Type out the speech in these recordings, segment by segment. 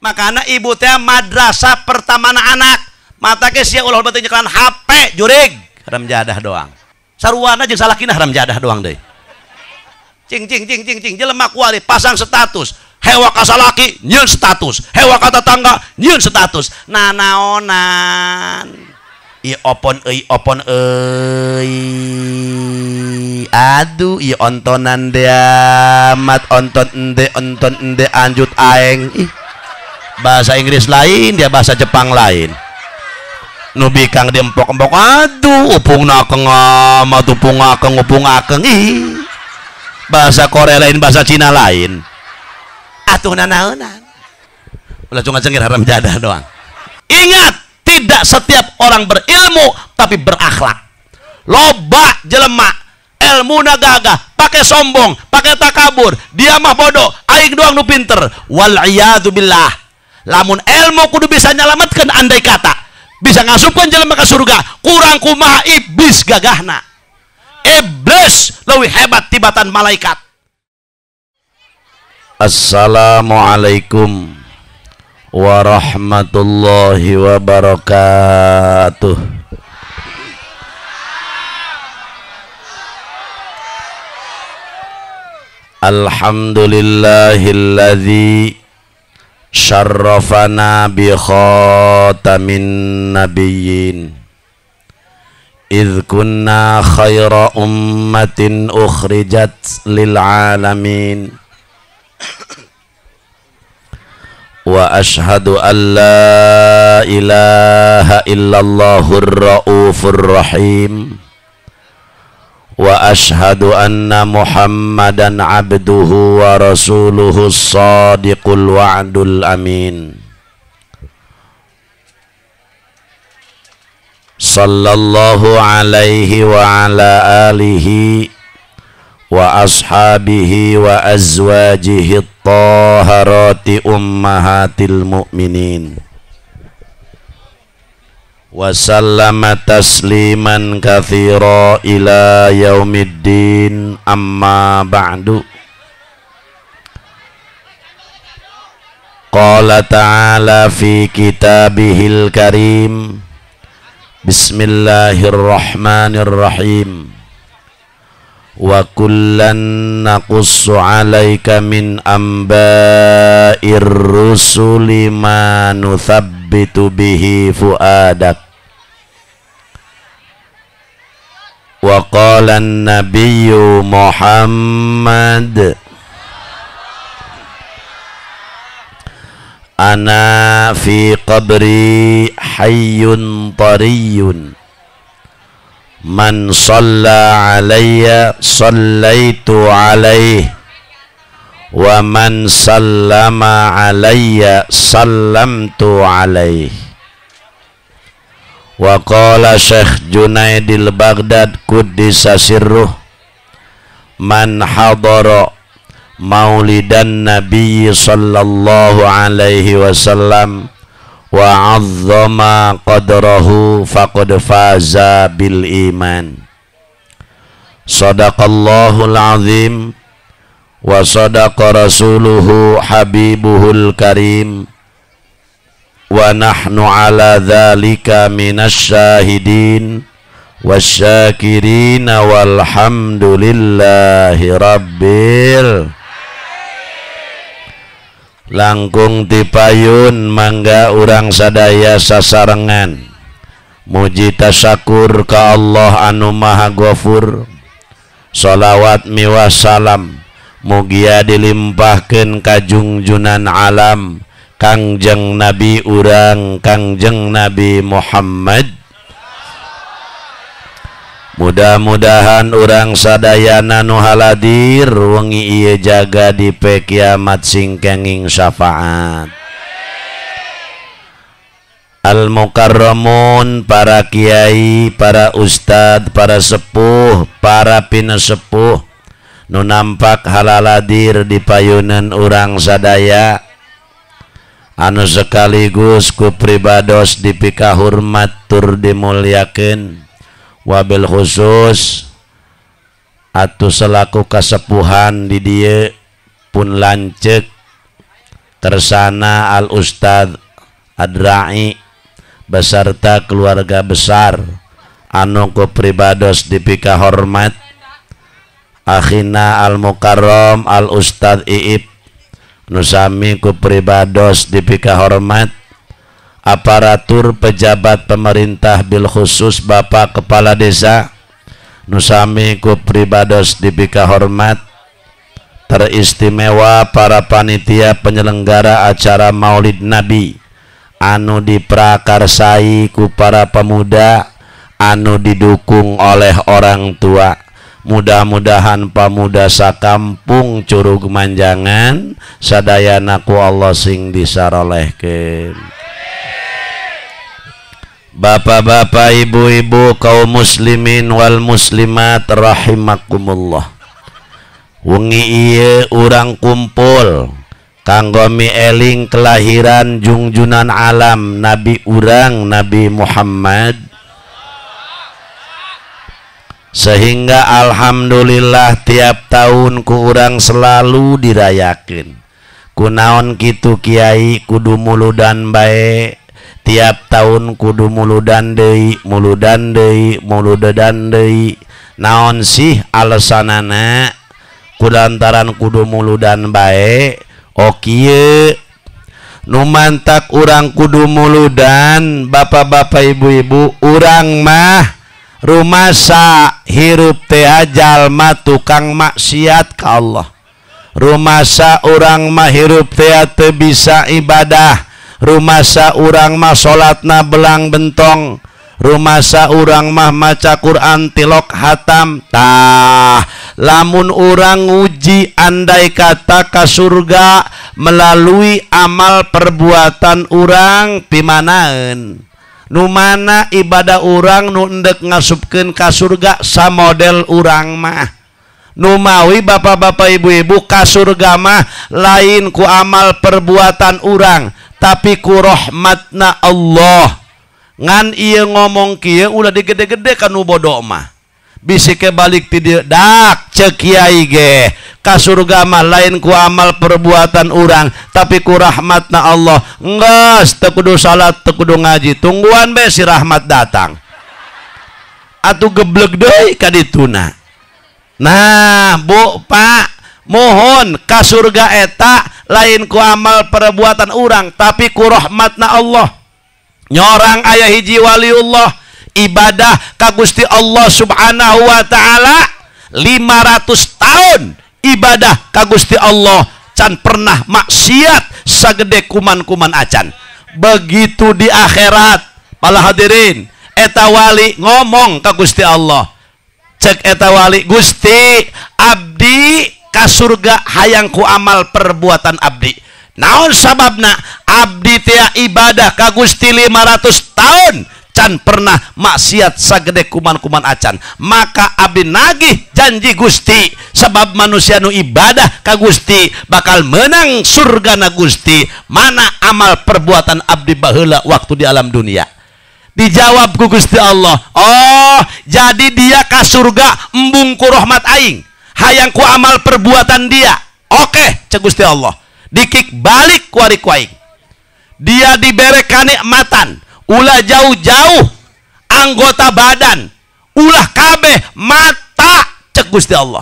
Makanya ibu teh madrasah pertama anak mata ke sia ulah beuteung nyekelan HP jurig haram jadah doang saruana jeung salakina haram jadah doang deui cing jelema kuali pasang status hewa ka salaki nyieun status hewa ka tetangga nyieun status nanaonan ieu opon euy aduh ieu ontonan deamat onton ende anjut aeng ih bahasa Inggris lain dia bahasa Jepang lain nubi kang diempok-empok aduh upung nakeng amat upung akeng ih bahasa Korea lain bahasa Cina lain atuh nanaonan ulah cuma cengir haram jadah doang. Ingat, tidak setiap orang berilmu tapi berakhlak. Loba jelema ilmu gagah pakai sombong pakai takabur dia mah bodoh aing doang nu pinter wal iyadu billah. Lamun ilmu kudu bisa nyalametkeun andai kata bisa ngasupkeun jelema ka surga kurang kumaha iblis gagahna. Iblis leuwih hebat tibatan malaikat. Assalamualaikum warahmatullahi wabarakatuh. Alhamdulillahilladzi syarrafana bi khatamin nabiyyin idh kunna khaira ummatin ukhrijat lil alamin wa ashhadu an la ilaha illallahur raufur rahim wa ashhadu anna muhammadan abduhu wa rasuluhu sadiqul wa'dul amin sallallahu alaihi wa ala alihi wa ashabihi wa azwajihi at-taharati ummahatil mu'minin wa sallama tasliman katsira ila yaumiddin amma ba'du. Qala ta'ala fi kitabihil karim bismillahirrahmanirrahim wa kullan naqussu 'alaika min amba'ir rusuli ma nuthabbitu bihi fuadak wa qala an-nabiyyu Muhammad ana fi qabri hayyun tariyun man shalla alayya sallaitu alayhi wa man sallama alayya sallamtu alayhi. Wa qala Syekh Junaidil Baghdad kuddisa sirruh man hadara maulidan nabiy sallallahu alaihi wasallam wa 'azzama qadrahu faqad faza bil iman. Shadaqallahul azim wa sadaqa rasuluhu habibuhul karim wa nahnu ala dzalika minasy syahidin wasyakirin walhamdulillahi rabbil. Langkung tipayun mangga urang sadaya sasarengan muji tasyakur ka Allah anu maha ghafur. Shalawat miwah salam mugia dilimpahkeun ka junjunan alam Kangjeng Nabi urang Kangjeng Nabi Muhammad. Mudah-mudahan urang sadayana nu haladir wengi ieu jaga dipe kiamat sing kenging syafaat. Al mukarramun, para kiai, para ustad, para sepuh, para pinasepuh nu nampak halaladir di payunan urang sadaya anu sekaligus ku pribados dipika hormat tur dimulyakeun. Wabil khusus atuh selaku kasepuhan di dieu pun lanceuk kersana Al Ustad Adrai beserta keluarga besar anu ku pribados dipika hormat, akhina Al Mukarram Al Ustad Iip nusami ku pribados dipika hormat, aparatur pejabat pemerintah bil khusus Bapak Kepala Desa nusami ku pribados dipika hormat, teristimewa para panitia penyelenggara acara Maulid Nabi anu diprakarsai ku para pemuda anu didukung oleh orang tua. Mudah-mudahan pemuda sakampung Curug Manjangan sadayana ku Allah sing disarolehkeun. Bapak-bapak, ibu-ibu, kaum muslimin wal muslimat rahimakumullah. Wengi ieu urang kumpul kanggo mieling kelahiran junjunan alam Nabi urang Nabi Muhammad, sehingga alhamdulillah tiap tahun ku urang selalu dirayakeun. Kunaon kitu Kiai, kudu muludan bae, tiap tahun kudu muludan deui, muludan deui, muludan deui. Naon sih alesanana kulantaran kudu muludan bae? O kieu nu mantak urang kudu muludan, bapak-bapak ibu-ibu, urang mah rumasa hirup teh jalma tukang maksiat ka Allah. Rumasa urang mah hirup teh teu bisa ibadah. Rumasa urang mah salatna belang bentong. Rumasa urang mah maca Quran tilok hatam. Tah lamun urang nguji andai kata ka surga melalui amal perbuatan urang pimanaeun. Nu mana ibadah urang nu endek ngasupkeun ka surga samodel urang mah. Nu mawi bapak-bapak ibu-ibu ka surga mah lain ku amal perbuatan urang, tapi ku rahmatna Allah. Ngan ieu ngomong kieu ulah digede-gede ka nu bodoh mah. Bisi ke balik ti dieu, dak ceuk kiai ge, ka surga mah lain ku amal perbuatan urang, tapi ku rahmatna Allah. Enggeus teu kudu salat, teu kudu ngaji, tungguan be si rahmat datang. Atuh gebleg deui ka dituna. Nah, Bu, Pak, mohon ka surga eta lain ku amal perbuatan urang, tapi ku rahmatna Allah. Nyorang aya hiji waliullah ibadah ka Gusti Allah Subhanahu wa taala 500 tahun ibadah ka Gusti Allah can pernah maksiat sagede kuman-kuman acan. Begitu di akhirat para hadirin eta wali ngomong ka Gusti Allah, cek eta wali, Gusti abdi ka surga hayang ku amal perbuatan abdi. Naon sababna? Abdi teh ibadah ka Gusti 500 tahun can pernah maksiat sagede kuman-kuman acan. Maka abdi nagih janji Gusti, sebab manusia nu ibadah ka Gusti bakal menang surga na Gusti. Mana amal perbuatan abdi baheula waktu di alam dunia? Dijawab ku Gusti Allah, oh jadi dia ka surga embung ku rahmat aing, hayang ku amal perbuatan dia. Oke, cek Gusti Allah, dikik balik kuari kuaing. Dia dibere kanikmatan, ulah jauh-jauh anggota badan, ulah kabeh mata, cek Gusti Allah.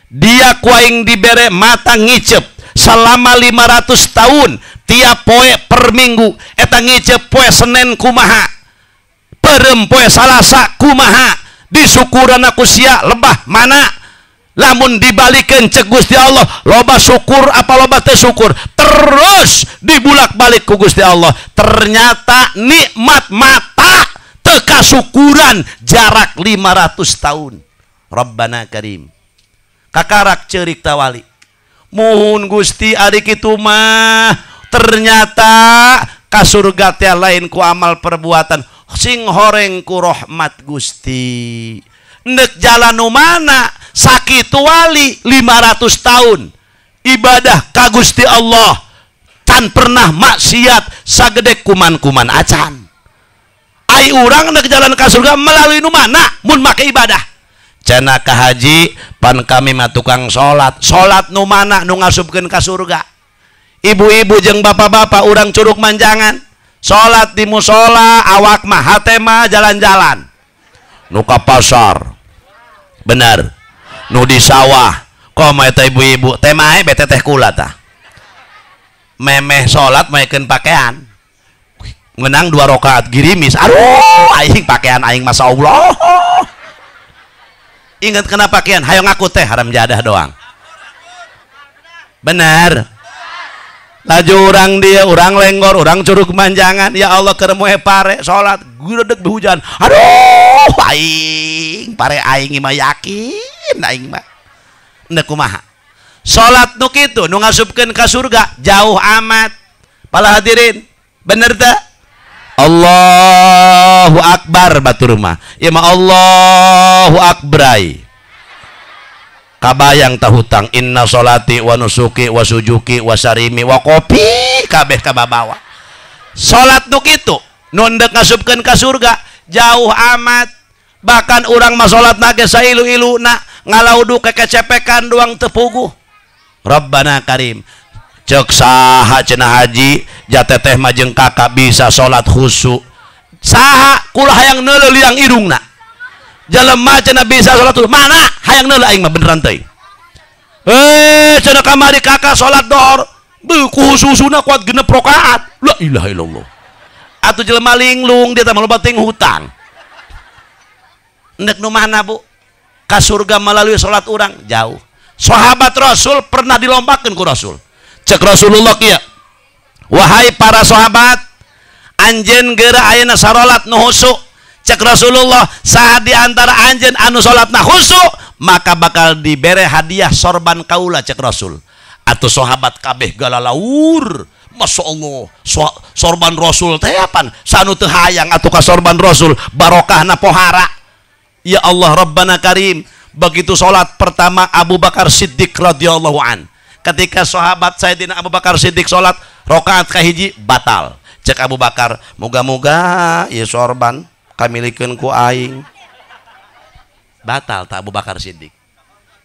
Dia kuaing dibere mata ngicep selama 500 tahun, tiap poe per minggu. Eta ngicep poe Senin kumaha, perem poe Salasa kumaha, disukuran aku sia lebah mana. Lamun dibalikeun cek Gusti Allah, loba syukur apa loba teu syukur, terus dibulak-balik ku Gusti Allah. Ternyata nikmat mata teu kasukuran jarak 500 tahun. Rabbana Karim. Kakarak ceurik tawali. Muhun Gusti ari kitu mah ternyata ka surga teh lain ku amal perbuatan, sing horeng ku rahmat Gusti. Nek jalan nu mana sakitu wali 500 tahun ibadah ka Gusti Allah tan pernah maksiat sagede kuman-kuman acan. Ai urang nek jalan ka surga melalui nu mana mun make ibadah? Cenah ka haji pan kami mah tukang salat. Salat nu mana nu ngasupkeun ka surga? ibu-ibu jeung bapak-bapak urang curug manjangan salat di musola awak mah hate mah jalan-jalan nu ka pasar bener nu di sawah komo eta ibu-ibu teh mah bete teh kula tah memeh salat maekeun pakaian menang 2 rakaat girimis aduh aing pakaian aing masyaallah ingat kena pakaian hayo ngaku teh haram jadah doang bener laju orang dia orang lenggor orang curug manjangan ya Allah keur moe pare salat gudeg behujan aduh aing pare aing mah yakin aing mah endeu kumaha salat nu kitu nu ngasupkeun ka surga jauh amat pala hadirin bener teh Allahu Akbar batur mah ya mah Allahu Akbrai kabayang tahutang inna solati wa nusuki wa sujuki wa sarimi wa kopi kabeh kababawa salat nu kitu nu endek ngasupkeun ka surga jauh amat bahkan urang mah salat nage sailu-iluna ngalaudu kekecepekan doang teu puguh Rabbana Karim cek saha cenah haji jateteh mah jeung kakak bisa salat khusyuk saha kula hayang neuleuh liang irungna jelema cenah bisa salat mana hayang neuleuh aing mah beneran teuing cenah kamari kakak salat dohor beuh khususuna kuat 6 rakaat la ilaha illallah atuh jelema linglung dia teh loba teuing hutang endek nu mana bu ka surga melalui salat urang jauh sahabat Rasul pernah dilombakeun ku Rasul cek Rasulullah kieu wahai para sahabat anjeun geura ayeuna salat nu khusyuk cek Rasulullah saha di antara anjeun anu salatna khusyuk maka bakal dibere hadiah sorban kaula cek Rasul atuh sahabat kabeh galalaur Masya Allah sorban Rasul teh apaan sanu teu hayang atuh ka sorban Rasul barokahna pohara ya Allah Rabbana Karim begitu salat pertama Abu Bakar Siddiq radhiyallahu an ketika sahabat Sayyidina Abu Bakar Siddiq salat rakaat kahiji batal cek Abu Bakar moga-moga ieu sorban kamilikeun ku aing batal tak Abu Bakar Siddiq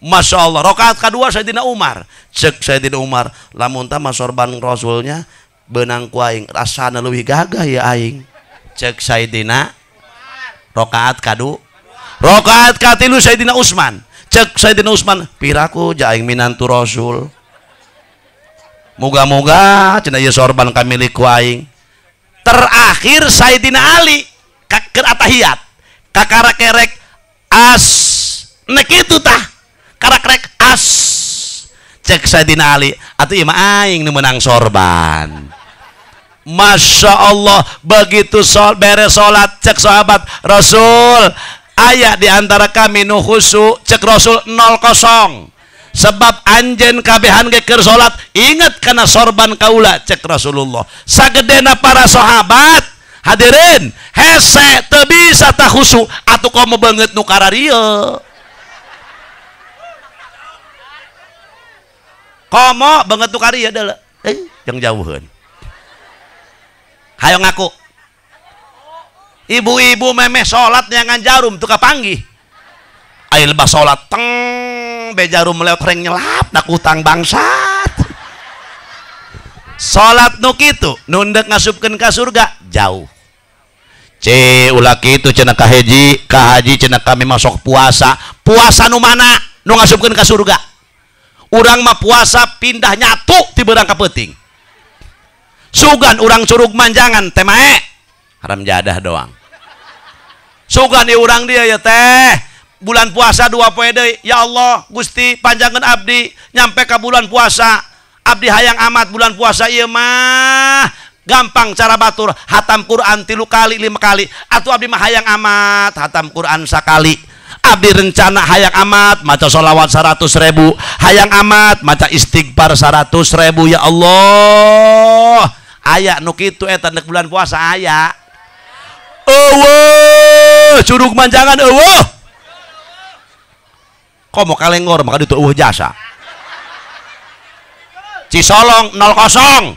Masya Allah rakaat kedua Sayyidina Umar cek Sayyidina Umar lamun tah sorban Rasulnya beunang ku aing rasana leuwih gagah ya aing cek Sayyidina rakaat kadu rakaat katilu Sayyidina Utsman cek Sayyidina Utsman piraku ja aing minantu Rasul moga-moga cenah ieu sorban kamilik ku aing terakhir Sayyidina Ali keur atahiyat kakarakerek as nek kitu tah karakrek as cek Sayyidina Ali atuh ieu mah aing nu meunang sorban Masya Allah begitu beres salat cek sahabat Rasul aya di antara kami nu khusyuk cek Rasul 00 sebab anjeun kabehan ge keur salat inget kana sorban kaula cek Rasulullah sagedena para sahabat hadirin hese teu bisa tah khusyuk atuh komo banget nu kararieu komo banget nu kararieu deuleu jeung jauheun hayo ngaku ibu-ibu memeh salat nyangan jarum teu kapanggih aya lebah salat teng bejarum lewat reng nyelap dak utang bangsat salat nu kitu nu endek ngasupkeun ka surga jauh ulah kitu cenah ka haji cenah kami masuk puasa nu mana nu ngasupkeun ka surga urang mah puasa pindah nyatu ti beurang ka peuting sugan urang curug manjangan teh mae haram jadah doang sugan di urang dia ya teh bulan puasa 2 poe deui ya Allah Gusti panjangkeun abdi nyampe ka bulan puasa abdi hayang amat bulan puasa ieu mah gampang cara batur hatam Quran 3 kali 5 kali atuh abdi mah hayang amat hatam Quran sakali abdi rencana hayang amat maca sholawat 100.000 hayang amat maca istighfar 100.000 ya Allah aya nu kitu eta nek bulan puasa aya eueuh curug manjangan eueuh komo kalenggor maka ditu eueuh jasa Cisolong 00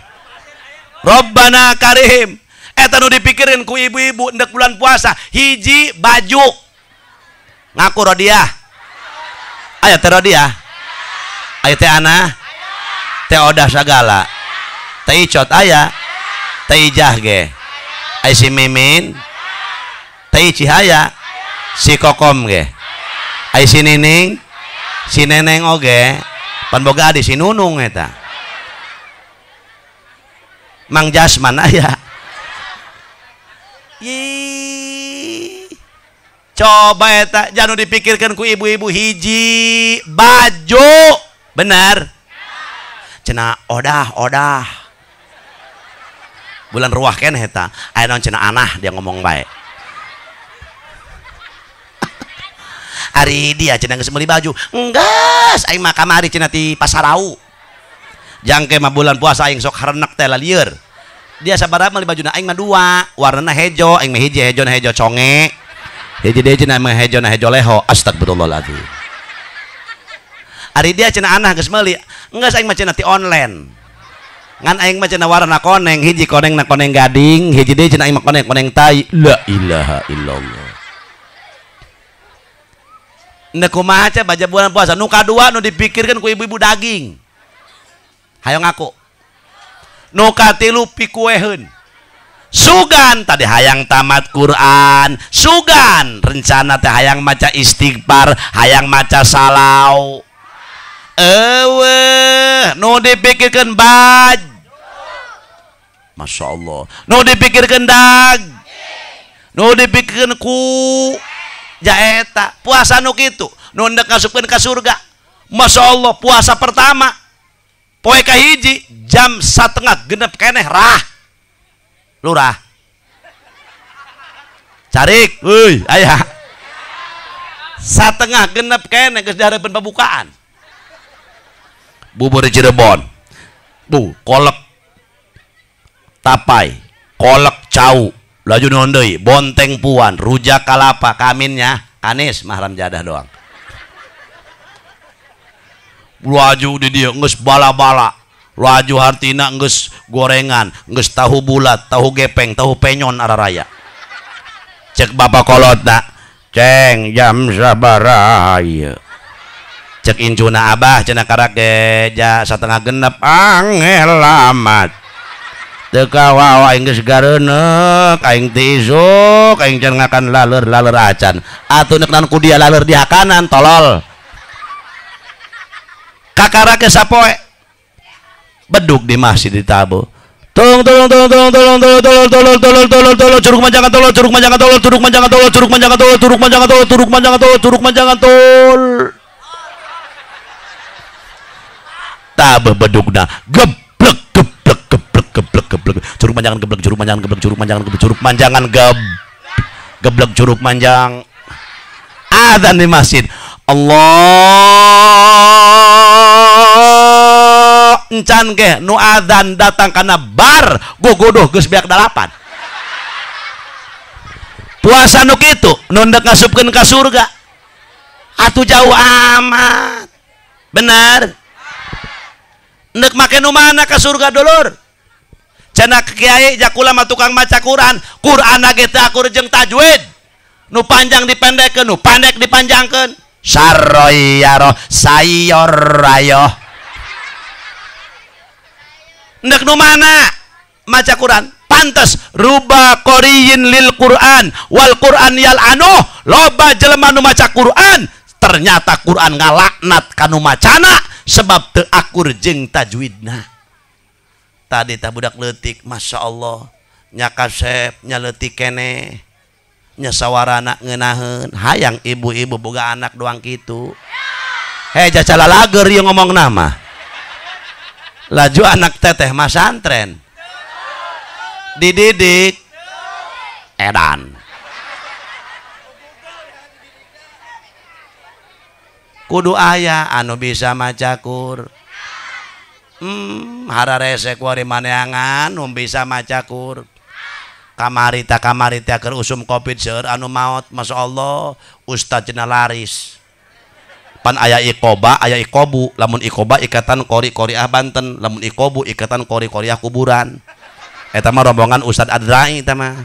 Rabbana Karim eta nu dipikirin ku ibu-ibu endek bulan puasa hiji baju ngaku Rodiah aya teh Rodiah aya teh Ana teh Odah sagala teh icot aya, teh ijah ge ai si mimin, teh cihaya si kokom ge ai si nining, si neneng oge pan boga adi si nunung eta Mang Jasman aya. Coba eta jangan dipikirkan ku ibu-ibu hiji baju benar cenah odah bulan ruah kan eta aya naon cenah anah dia ngomong bae ari dia cenah geus meuli baju enggeus aing mah kamari cenah ti Pasarau jangke mah bulan puasa aing sok harenek teh lieur dia sabaraha meuli bajuna aing mah dua warnana hejo aing mah hiji hejona hejo conge hiji deui cenah mah hejona hejo leho astagfirullahaladzim ari dia cenah anah geus meuli enggeus aing mah cenah ti online ngan aing mah cenah warna koneng hiji konengna koneng gading hiji deui cenah aing mah koneng tai la ilaha illallah nek kumaha ca baja bulan puasa nu kadua nu dipikirkeun ku ibu-ibu daging hayo ngaku nu katilu pikueheun sugan tadi hayang tamat Quran sugan rencana teh hayang maca istighfar hayang maca salau nu dipikirkeun baj Masya Allah nu dipikirkeun dag nu dipikirkeun ku jaeta puasa nu kitu nu hendak ngasupkeun ka surga Masya Allah puasa pertama poe kahiji jam 1:30 genep keneh rah lurah carik euy aya 1:30 genep keneh geus dihareupeun pembukaan bubur Cirebon tuh kolek tapai kolek cau laju naon deui bonteng puan rujak kalapa kaminnya kanis mahram jadah doang laju di dia geus bala-bala laju hartina geus gorengan geus tahu bulat tahu gepeng tahu penyon araraya cek bapak kolotna ceng jam sabaraha ieu cek incuna abah cenah karake ja 1:30 angel amat teu kawawa aing geus gareuneuk aing teu isuk aing can ngakan laleur acan atuh neuk naon ku dia laleur di hakanan tolol kakarake sapoe beduk di masjid di tabo tolong curug manjangan tolol tabo bedukna geblek curug manjangan curug manjang adzan di masjid Allah encan ke nu adzan datang karena bar gogodoh geus beak 8 puasa nu kitu nu hendak ngasupkeun ka surga atuh jauh amat benar hendak make nu mana ka surga dulur cenah kiai jakula mah tukang maca Quran ge teh akur jeung tajwid nu panjang dipendekkeun nu pendek dipanjangkeun saroyaro sayorayo hendak nu mana maca Quran pantes ruba qoriyin lil Quran wal Quran yal anu loba jelema nu maca Quran ternyata Quran ngalaknat kanu macana sebab teu akur jeung tajwidna tadi tah budak leutik Masya Allah nya kasep nya leutik keneh nya sawarana ngeunaheun hayang ibu-ibu boga anak doang kitu heja calalager ieu ngomong nama laju anak teteh mas santren dididik edan kudu aya anu bisa maca Qur hararesek wari maneangan nu bisa maca Qur kamari teh keur usum covid seueur anu maot Masya Allah ustad cenah laris pan aya ikoba aya ikobu lamun ikoba ikatan qori-qoriah Banten lamun ikobu ikatan qori-qoriah kuburan eta mah rombongan Ustad Adrai eta mah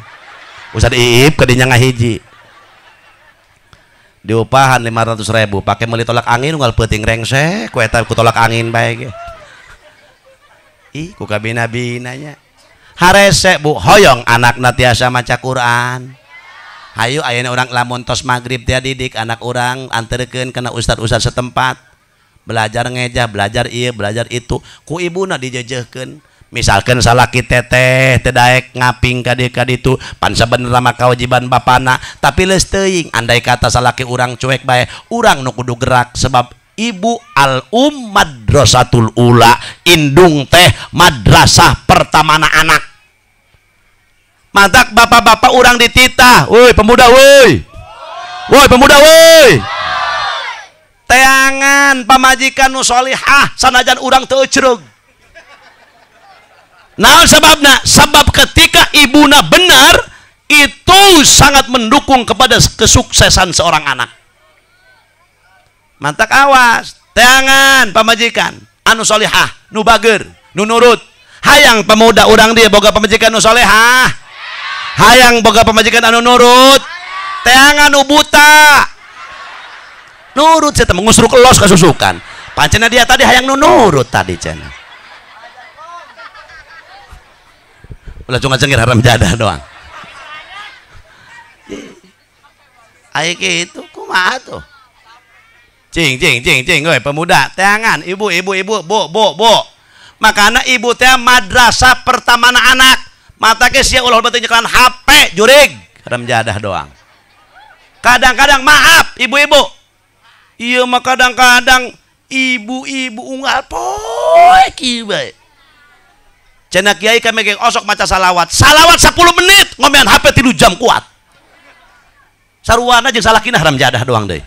Ustad Iip kadinya ngahiji diupahan 500.000 pake meuli tolak angin unggal peuting rengsek ku eta ku tolak angin bae ge ih ku kabina-binanya harese Bu hoyong anak tiasa maca Quran. Hayu ayeuna urang lamun tos magrib tia didik anak urang anterkeun kana ustad-ustad setempat belajar ngejah belajar ieu belajar itu ku ibuna dijejehkeun misalkan salaki teteh teu daek ngaping ka ditu pan sabenerna mah kewajiban bapana tapi leus teuing andai kata salaki urang cuek bae urang nu kudu gerak sebab ibu madrasatul ula indung teh madrasah pertamana anak. Mantak bapak-bapak urang dititah, woi pemuda woi pemuda woi teangan pamajikan nu solihah sanajan urang teu ecreug. Naon sababna? Sabab ketika ibuna benar itu sangat mendukung kepada kesuksesan seorang anak. Mantak awas, teangan pamajikan anu solihah, nu bager, nu nurut. Hayang pemuda urang dia boga pamajikan nu solihah. Hayang boga pamajikan anu nurut. Teangan nu buta. Nurut saya mengusruk elos kasusukan. Pancena dia tadi hayang nu nurut tadi cenah. Ulah cuma cengir haram jadah doang. Ayo gitu kumaha tuh. Cing we pemuda, teangan ibu, bu. Makana ibu teh madrasah pertamana anak. Mata ke sia ulah beuteung nyekelan HP jurig, haram jadah doang. Kadang-kadang maaf ibu-ibu. Iya mah kadang-kadang ibu-ibu unggal poe kieu bae. Cenah kiai kami geng osok maca salawat. Salawat 10 menit ngomean HP 3 jam kuat. Saruana jeung salakina haram jadah doang deui.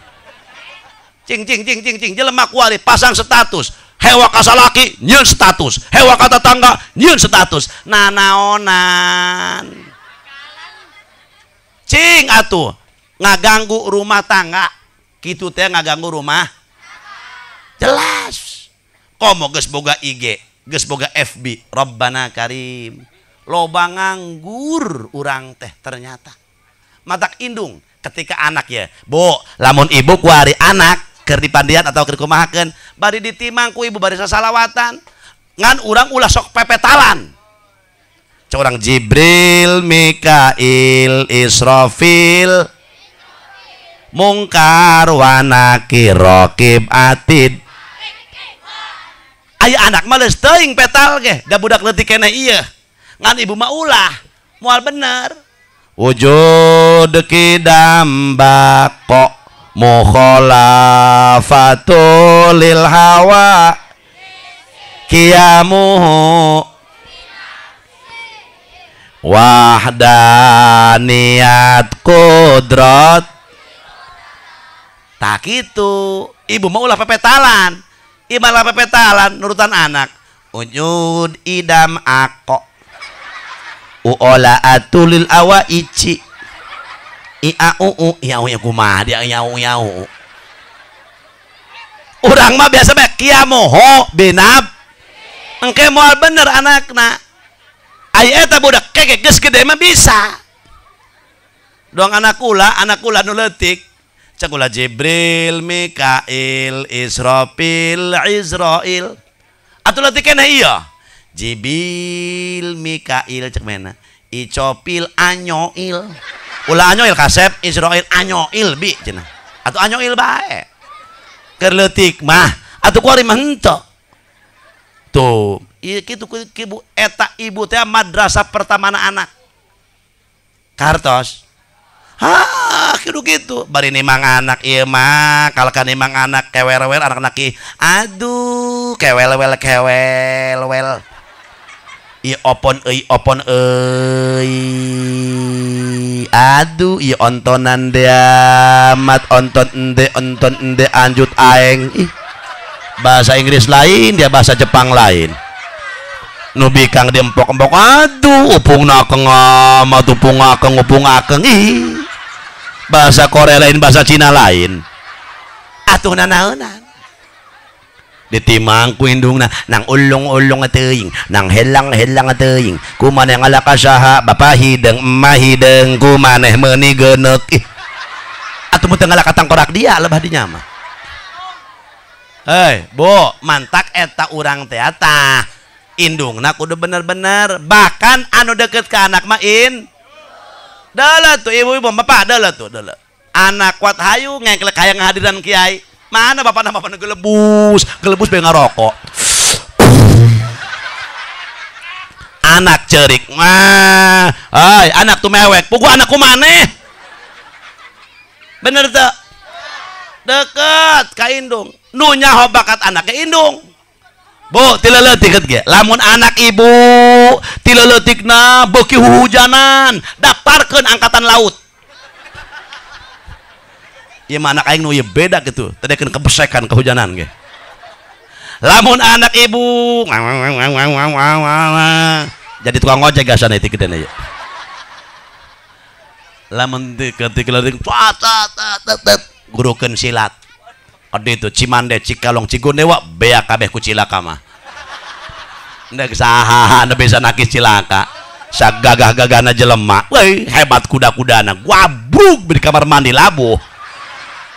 Cing jelema kuali pasang status. Hewa ka salaki nyieun status, hewa ka tetangga nyieun status. Nanaonan. Cing atuh ngaganggu rumah tangga. Kitu teh ngaganggu rumah. Jelas. Komo geus boga IG, geus boga FB, Rabbana Karim. Loba nganggur urang teh ternyata. Matak indung ketika anak ya. Bu, lamun ibu kuari anak keur dipandian atau keur kumahakeun bari ditimang ku ibu bari sasalawatan ngan urang ulah sok pepetalan curang Jibril Mikail Israfil Mungkar wa Nakir Raqib Atid aya anak mah leus teuing petal ge da budak leutik keneh ieu ngan ibu mah ulah moal bener wujud kidam bako mukhalafatul lil hawa qiyamuhu wahdaniyat qudrat tak itu ibu mau ulah pepetalan ibalah pepetalan nurutan anak ujud idam ako uola atulil awa ici iau kumaha dia iau urang mah biasa bae kiamoho binab engke moal bener anakna aya eta budak keke geus gede mah bisa doang anak kula nu leutik cek ulah Jibril Mikail Israfil Izrail atuh leutik keneh ieu Jibril Mikail cek mena Icopil Anyoil ulah Anyoil kasep Israel Anyoil bi cenah atuh Anyoil bae keur leutik mah atuh kuari mah henteu tuh ieu kitu ibu eta ibu teh madrasah pertamana anak kartos kitu gitu bari nimang anak ieu mah kalkan nimang anak kewel-wel anak-anak ieu aduh kewel-wel ieu opon euy aduh ieu ontonan dia mat onton ende anjut aeng bahasa Inggris lain dia bahasa Jepang lain nu bikang diempok-empok aduh upungna akeng amat upung akeng bahasa Korea lain bahasa Cina lain atuh nanaonan ditimang ku indungna nang ulung-ulung teuing nang helang-helang teuing ku maneh ngalaka saha bapa hideung emah hideung ku maneh meuni geuneuk atuh mun teu ngalaka tangkorak dia lebah dinya mah hei bu mantak eta urang teh tah indung nak udah bener-bener, bahkan anu deket ke anak main dalah tuh ibu-ibu bapak dalah tuh dalah anak kuat hayu ngeklek hayang hadiran kiai mana bapak nama bapak gelebus pengen ngerokok anak cerik mah anak tuh mewek pugu anakku maneh bener tuh deket ka indung nu nyaho bakat anak ke indung bu tileletik ge lamun anak ibu tileletikna beuki hujanan daftarkeun angkatan laut ieu mah anak aing nu ieu beda gitu tedekeun kebesekan kehujanan ge lamun anak ibu jadi tukang ojek gasan itu gede ya lamun ketik gurukeun silat ade itu Cimande Cikalong Cigonewa bea kabeh ku cilaka mah ndak saha anu bisa nakis cilaka sagagah-gagahna jelema weuy hebat kuda-kudana gabruk di kamar mandi labuh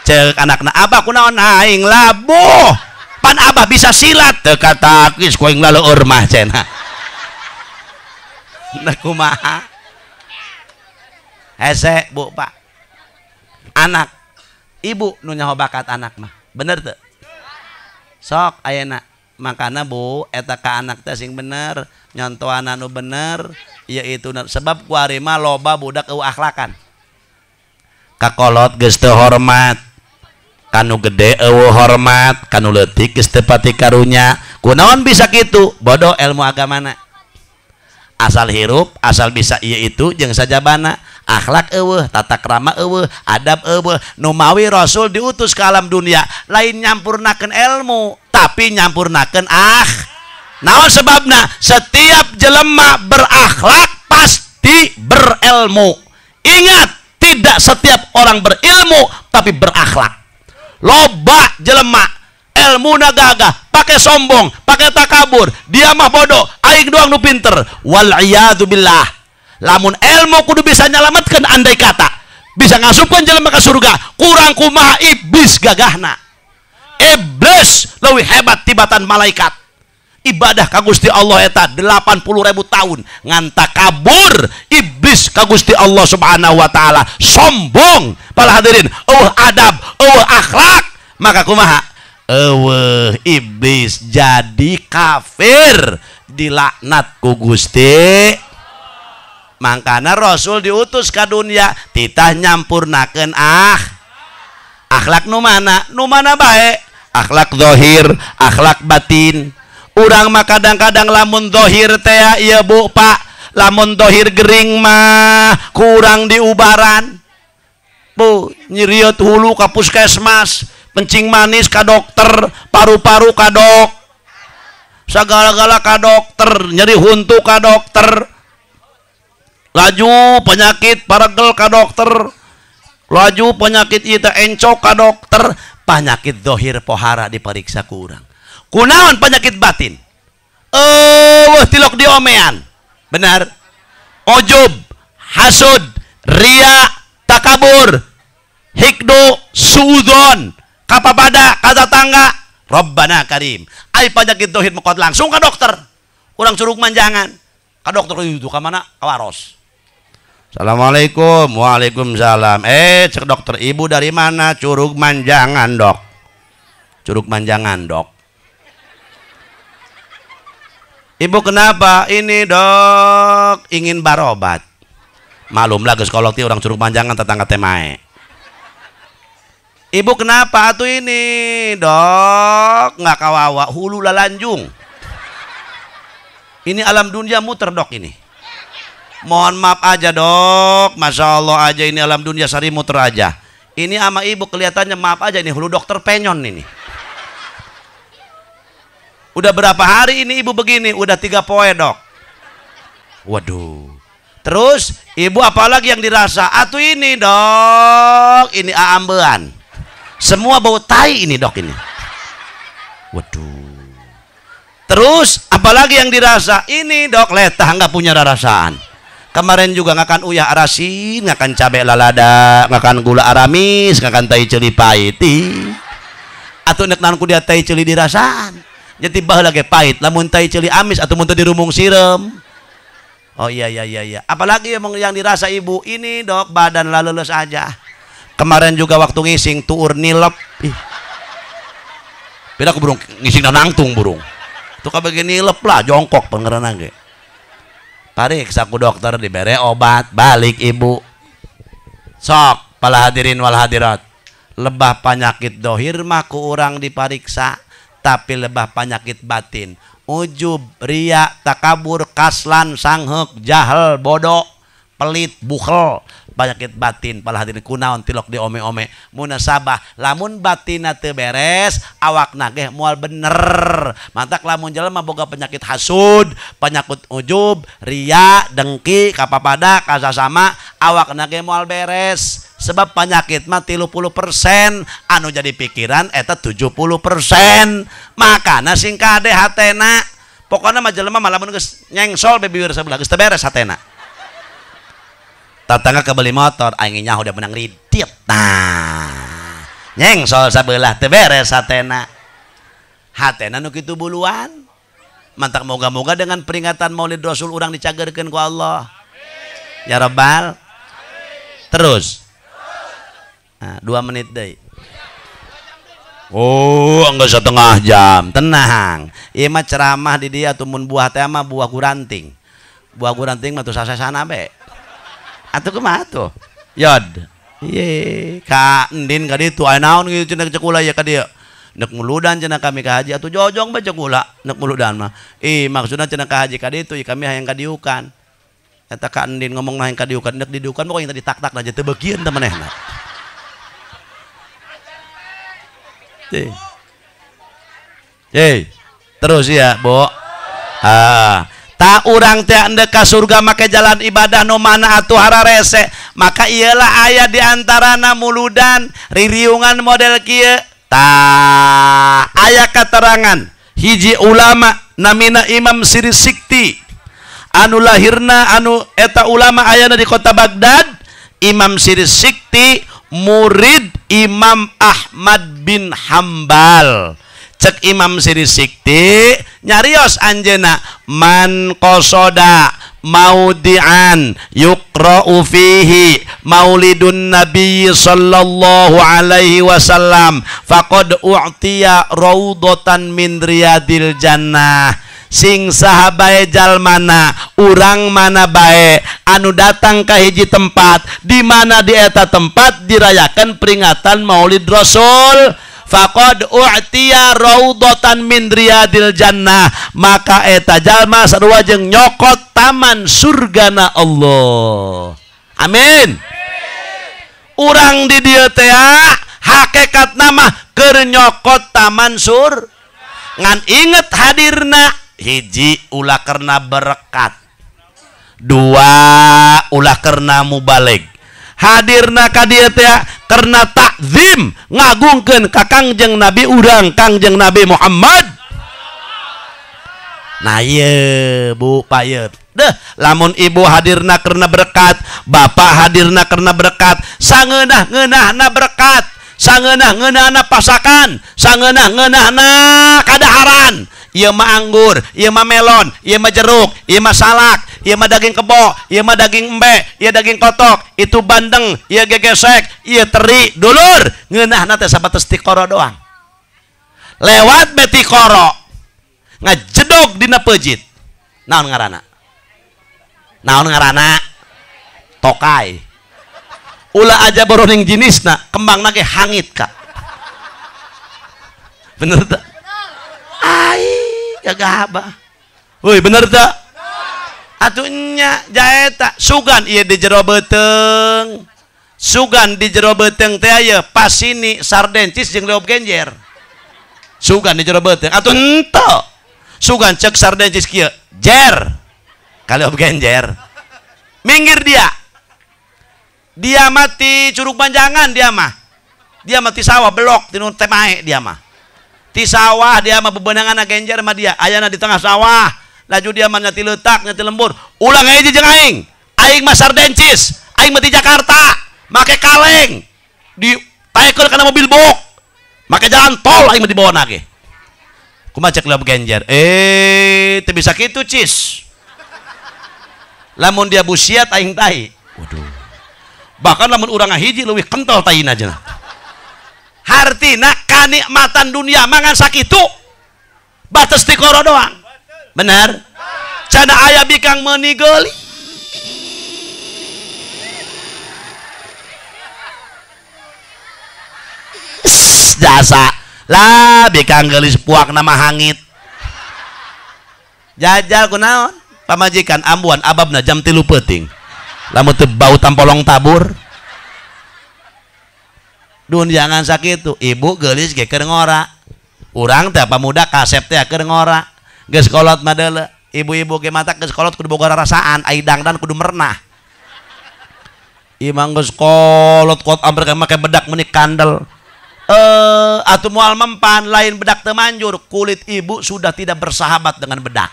ceuk anakna abah kunaon aing labuh pan abah bisa silat teu katakis ku aing laleur mah cenah nah kumaha hese bu pak anak ibu nu nyaho bakat anak mah bener tuh sok ayeuna makana bu eta ka anak teh sing bener nyontohan anu bener yaitu sebab kuari mah loba budak eueuh akhlakan kakolot geus teu hormat kanu gede eueuh hormat kanu leutik geus teu pati karunya kunaon bisa kitu bodoh ilmu agamana asal hirup asal bisa ieu itu jeung sajabana akhlak eueuh tata krama eueuh adab eueuh nu mawi rasul diutus ke alam dunia lain nyampurnakeun ilmu tapi nyampurnakeun naon sebabna setiap jelema berakhlak pasti berilmu ingat tidak setiap orang berilmu tapi berakhlak loba jelema ilmu gagah pakai sombong pakai takabur dia mah bodoh aing doang nu pinter wal iyadu billah lamun ilmu kudu bisa nyalametkeun andai kata bisa ngasupkeun jelema ka surga kurang kumaha iblis gagahna iblis leuwih hebat tibatan malaikat ibadah ka Gusti Allah eta 80.000 tahun ngan takabur iblis ka Gusti Allah Subhanahu wa taala sombong para hadirin eueuh adab eueuh akhlak maka kumaha eueuh iblis jadi kafir dilaknat ku Gusti mangkana Rasul diutus ke dunia titah nyampurnakeun akhlak nu mana bae akhlak zahir akhlak batin urang mah kadang-kadang lamun zahir teh ieu bu pak lamun zahir gering mah kurang diubaran bu nyeriut hulu ka puskesmas kencing manis ka dokter paru-paru ka dok sagala-gala ka dokter nyeri huntu ka dokter laju penyakit paragel ka dokter laju penyakit ieu teh encok ka dokter penyakit zahir pohara diperiksa ku urang kunaon penyakit batin tilok diomean benar ujub hasud ria takabur hikdu suudzon kapapada kata tangga Rabbana Karim ai penyakit zahir mekot langsung ka dokter urang curug manjangan ka dokter itu ka mana ka waros Assalamualaikum. Waalaikumsalam. Cek dokter ibu dari mana? Curug Manjangan dok. Curug Manjangan dok. Ibu kenapa? Ini dok ingin barobat. Malum lah geus kolot orang Curug Manjangan tetangga temae. Ibu kenapa? Atuh ini dok nggak kawawa hulu lalanjung. Ini alam dunia muter dok ini. Mohon maaf aja dok, masya Allah aja ini alam dunia sari muter aja. Ini ama ibu kelihatannya maaf aja ini hulu dokter penyon ini. Udah berapa hari ini ibu begini? Udah 3 poe dok. Waduh. Terus ibu apalagi yang dirasa? Atuh ini dok, ini aambean. Semua bau tai ini dok ini. Waduh. Terus apalagi yang dirasa? Ini dok letah nggak punya rasaan. Kemarin juga ngakan uyah arasin, ngakan cabai lalada, ngakan gula aramis, ngakan tai celi pahit. Atuh nek nanku dia tai celi dirasaan. jadi baheula ge pahit lamun tai ceuli amis atau mun teu dirumung sirem. Oh iya. Apalagi yang dirasa ibu ini dok badan leles aja. Kemarin juga waktu ngising tuur nilep. Beda aku burung ngising dan nangtung burung. Tuh kabagi nilep lah jongkok pengerenang ge. Pariksa ku dokter dibere obat balik ibu. Sok para hadirin wal hadirat. Lebah penyakit dohir mah ku urang dipariksa, tapi lebah penyakit batin. Ujub, ria, takabur, kaslan, sanghek, jahel, bodoh, pelit, bukhel, penyakit batin. Pala hadirin kunaon tilok di ome-ome munasabah lamun batina teu beres awakna ge moal bener. Mantak lamun jelema boga penyakit hasud, penyakit ujub, ria, dengki, kapapada, kasasama awakna ge moal beres. Sebab penyakit mah 30% anu jadi pikiran eta 70%. Makana sing kade hatena pokokna mah jelema mah lamun geus nyengsol bibir sebelah geus teu beres hatena. Tatangga kebeli motor aing nyaho udah menang ridit. Nah, nyengsol sabelah teu beres hatena. Hatena nu kitu buluan. Mantak moga-moga dengan peringatan Maulid Rasul urang dicagerkeun ku Allah. Ya Rabbal. Terus. Nah, 2 menit deh. Oh, enggak setengah jam. Tenang. Ieu mah ceramah di dia tumun buah teh mah buah guranting. Buah guranting mah tuh sasasana be. Atuh kumaha tuh? Yod. Iye, ka endin ka ditu aya naon kitu cenah cekula ya ka dieu. Nek muludan cenah kami ka haji atuh jojong bae cekula. Nek muludan mah. Maksudna cenah ka haji ka ditu kami hayang ka diukan. Eta ka endin ngomong hayang ka diukan, nek diukan pokoknya tadi tak-tak aja teu beukeun teh manehna. Terus ya, Bo. Tak urang teh endek ka surga make jalan ibadah nu mana atuh hararese, maka iyalah aya di antarana muludan ririungan model kieu. Tah aya katerangan hiji ulama namina Imam Siri Sikti anu lahirna anu eta ulama ayana di kota Baghdad. Imam Siri Sikti murid Imam Ahmad bin Hambal. Cek Imam Siri Sikti nyarios anjeuna man qasoda maudi'an yuqra'u fihi maulidun nabi sallallahu alaihi wasallam faqad u'tiya raudatan min riyadil jannah. Sing saha bae jalmana urang mana bae anu datang ka hiji tempat di mana di eta tempat dirayakan peringatan Maulid Rasul faqad u'tiya raudatan min riyadil jannah, maka eta jalma sarua jeung nyokot taman surgana Allah. Amin. Urang di dieu teh hakikatna mah keur nyokot taman sur ngan inget hadirna hiji ulah karena berkat, 2 ulah karena mubalig, hadirna ka dieu teh karena takzim ngagungkeun ka Kangjeng Nabi urang Kangjeng Nabi Muhammad. Nah ieu Bu payeut deh lamun ibu hadirna karena berkat, bapak hadirna karena berkat, sangeunah-ngeunahna berkat, sangeunah-ngeunahna pasakan, sangeunah-ngeunahna kadaharan. Ieu mah anggur, ieu mah melon, ieu mah jeruk, ieu mah salak, ieu mah daging kebo, ieu mah daging embe, ieu daging kotok, itu bandeng, ieu gegesek, ieu teri, dulur. Ngeunahna teh sabatas tikoro doang. Lewat beti koro ngajedog dina peujit. Naon ngaranna? Naon ngaranna? Tokai. Ulah aja boroning jenisna, kembangna ge hangit ka. Bener teh? Ai gagah abah. Woi bener tak? Atunya jaeta sugan ieu di jero beuteung. Sugan di jero beuteung teh aya pasini sardencis jeung leop genjer. Sugan di jero beuteung. Atuh henteu. Sugan cek sardencis kieu jer. Ka leop genjer. Minggir dia. Dia mati Curug Panjangan dia mah. Dia mati sawah belok tinu teh mae dia mah. Di sawah dia mah bebenangan genjer mah dia ayana di tengah sawah laju dia mah nyati leutak nyati lembur ulang aja jeung aing mah sardencis aing mah di Jakarta make kaleng di taekeun kana mobil box make jalan tol aing mah dibawa nage kumaha cek leup genjer teu bisa kitu cis lamun dia busiat aing tai waduh bahkan lamun urang ngahiji leuwih kental taina cenah hartina kanikmatan dunia mangan sakitu batas ti koro doang bener cenah aya bikang meuni geuli jasa lah bikang geulis puak nama hangit jajal kunaon pamajikan ambuan ababna jam 3 peuting lamun teu bau tampolong tabur dun jangan sakitu ibu geulis ge keur ngora urang teh pamuda kasep teh keur ngora geus kolot mah deuleu ibu-ibu ge mata geus kolot kudu boga rasaan ai dangdan kudu mernah imang geus kolot kot amper make bedak meuni kandel atau mual mempan lain bedak temanjur kulit ibu sudah tidak bersahabat dengan bedak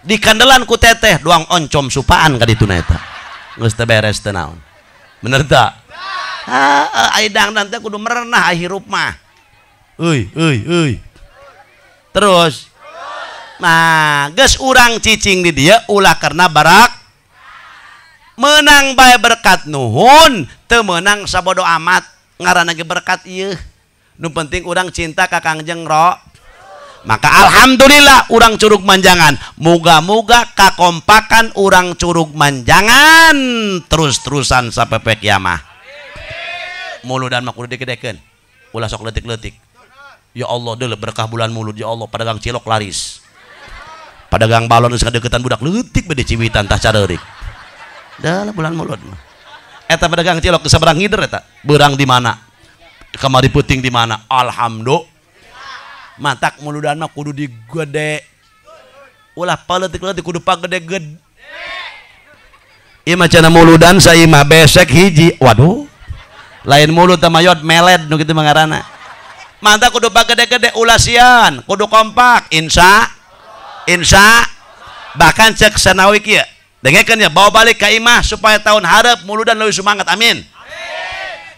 di kandelan ku teteh doang oncom supaan ka ditu eta geus teu beres teu naon bener teu ai dangdan teh kudu merenah ai hirup mah euy terus nah geus urang cicing di dieu ulah karena barak menang bae berkat nuhun teu meunang sabodo amat ngaranna ge berkat ieu nu penting urang cinta ka Kangjeng Ro maka alhamdulillah urang curug manjangan muga-muga kakompakan urang curug manjangan terus-terusan sapepe kiamah muludan mah kudu digedekeun ulah sok leutik-leutik ya Allah deuleu berkah bulan mulud ya Allah padagang cilok laris padagang balon geus ngadeukeutan budak leutik bade ciwitan tah careurik da bulan mulud mah eta pedagang cilok sabarang ngider eta beurang di mana kamari puting di mana alhamdulillah matak muludan mah kudu digede ulah paleutik-leutik kudu pagede-gede ieu mah cenah muludan saimah besek hiji waduh lain mulut teh mayot meled nu kitu mangarana matak kudu pagede-gede ulah sian kudu kompak insya bahkan cek sanawi kieu dengekeun ya bawa balik ka imah supaya tahun hareup muludan leuwih semangat amin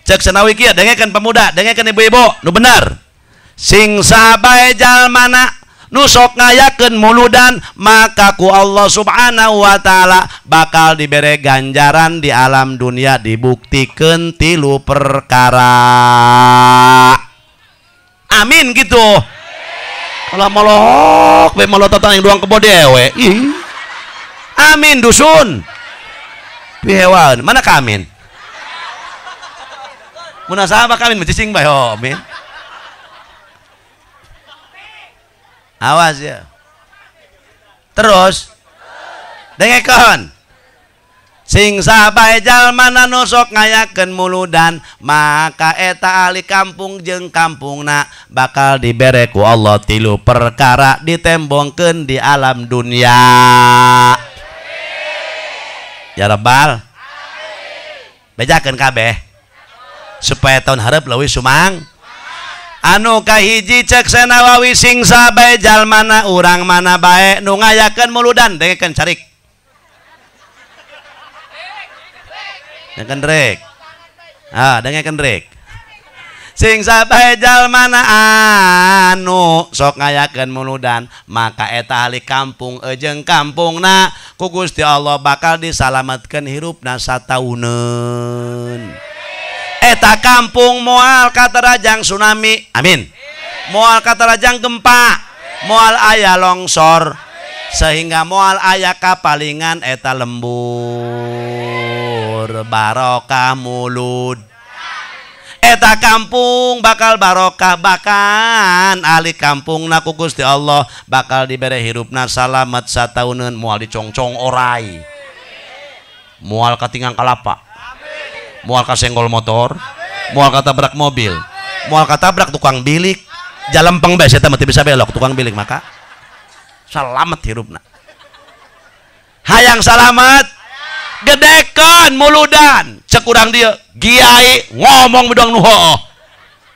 cek sanawi kieu dengekeun pemuda dengekeun ibu-ibu nu bener sing sabae jalmana nu sok ngayakeun muludan maka ku Allah subhanahu wa ta'ala bakal dibere ganjaran di alam dunia dibuktikeun 3 perkara amin gitu kalau molok be molot tatang yang doang kebo dewe ih amin dusun pihewan mana kamin munasabah kamin mencicing bae ho amin awas ya terus dengekeun sing sabae jalmana nu sok ngayakeun muludan maka eta ahli kampung jeung kampungna bakal dibere ku Allah 3 perkara ditembongkeun di alam dunia ya Rabbal bejakeun kabeh supaya tahun hareup leuwih sumang anu kahiji cek Senawawi sing sabae jalmana urang mana bae nu ngayakeun muludan dengekeun carik dengekeun rek dengekeun rek sing sabae jalmana anu sok ngayakeun muludan maka eta ahli kampung jeung kampungna ku Gusti Allah bakal disalametkeun hirupna satauneun eta kampung moal katarajang tsunami amin moal katarajang gempa moal aya longsor sehingga moal aya kapalingan eta lembur barokah mulud eta kampung bakal barokah bahkan ahli kampung na ku Gusti Allah bakal dibere hirupna salamet satauneun moal dicongcong orai moal katingang kalapa moal kasenggol motor moal katabrak mobil moal katabrak tukang bilik jalempeng bae eta mah teu bisa belok tukang bilik maka salamet hirupna hayang salamet gedekeun muludan cek urang dieu giai ngomong bedong nu heueuh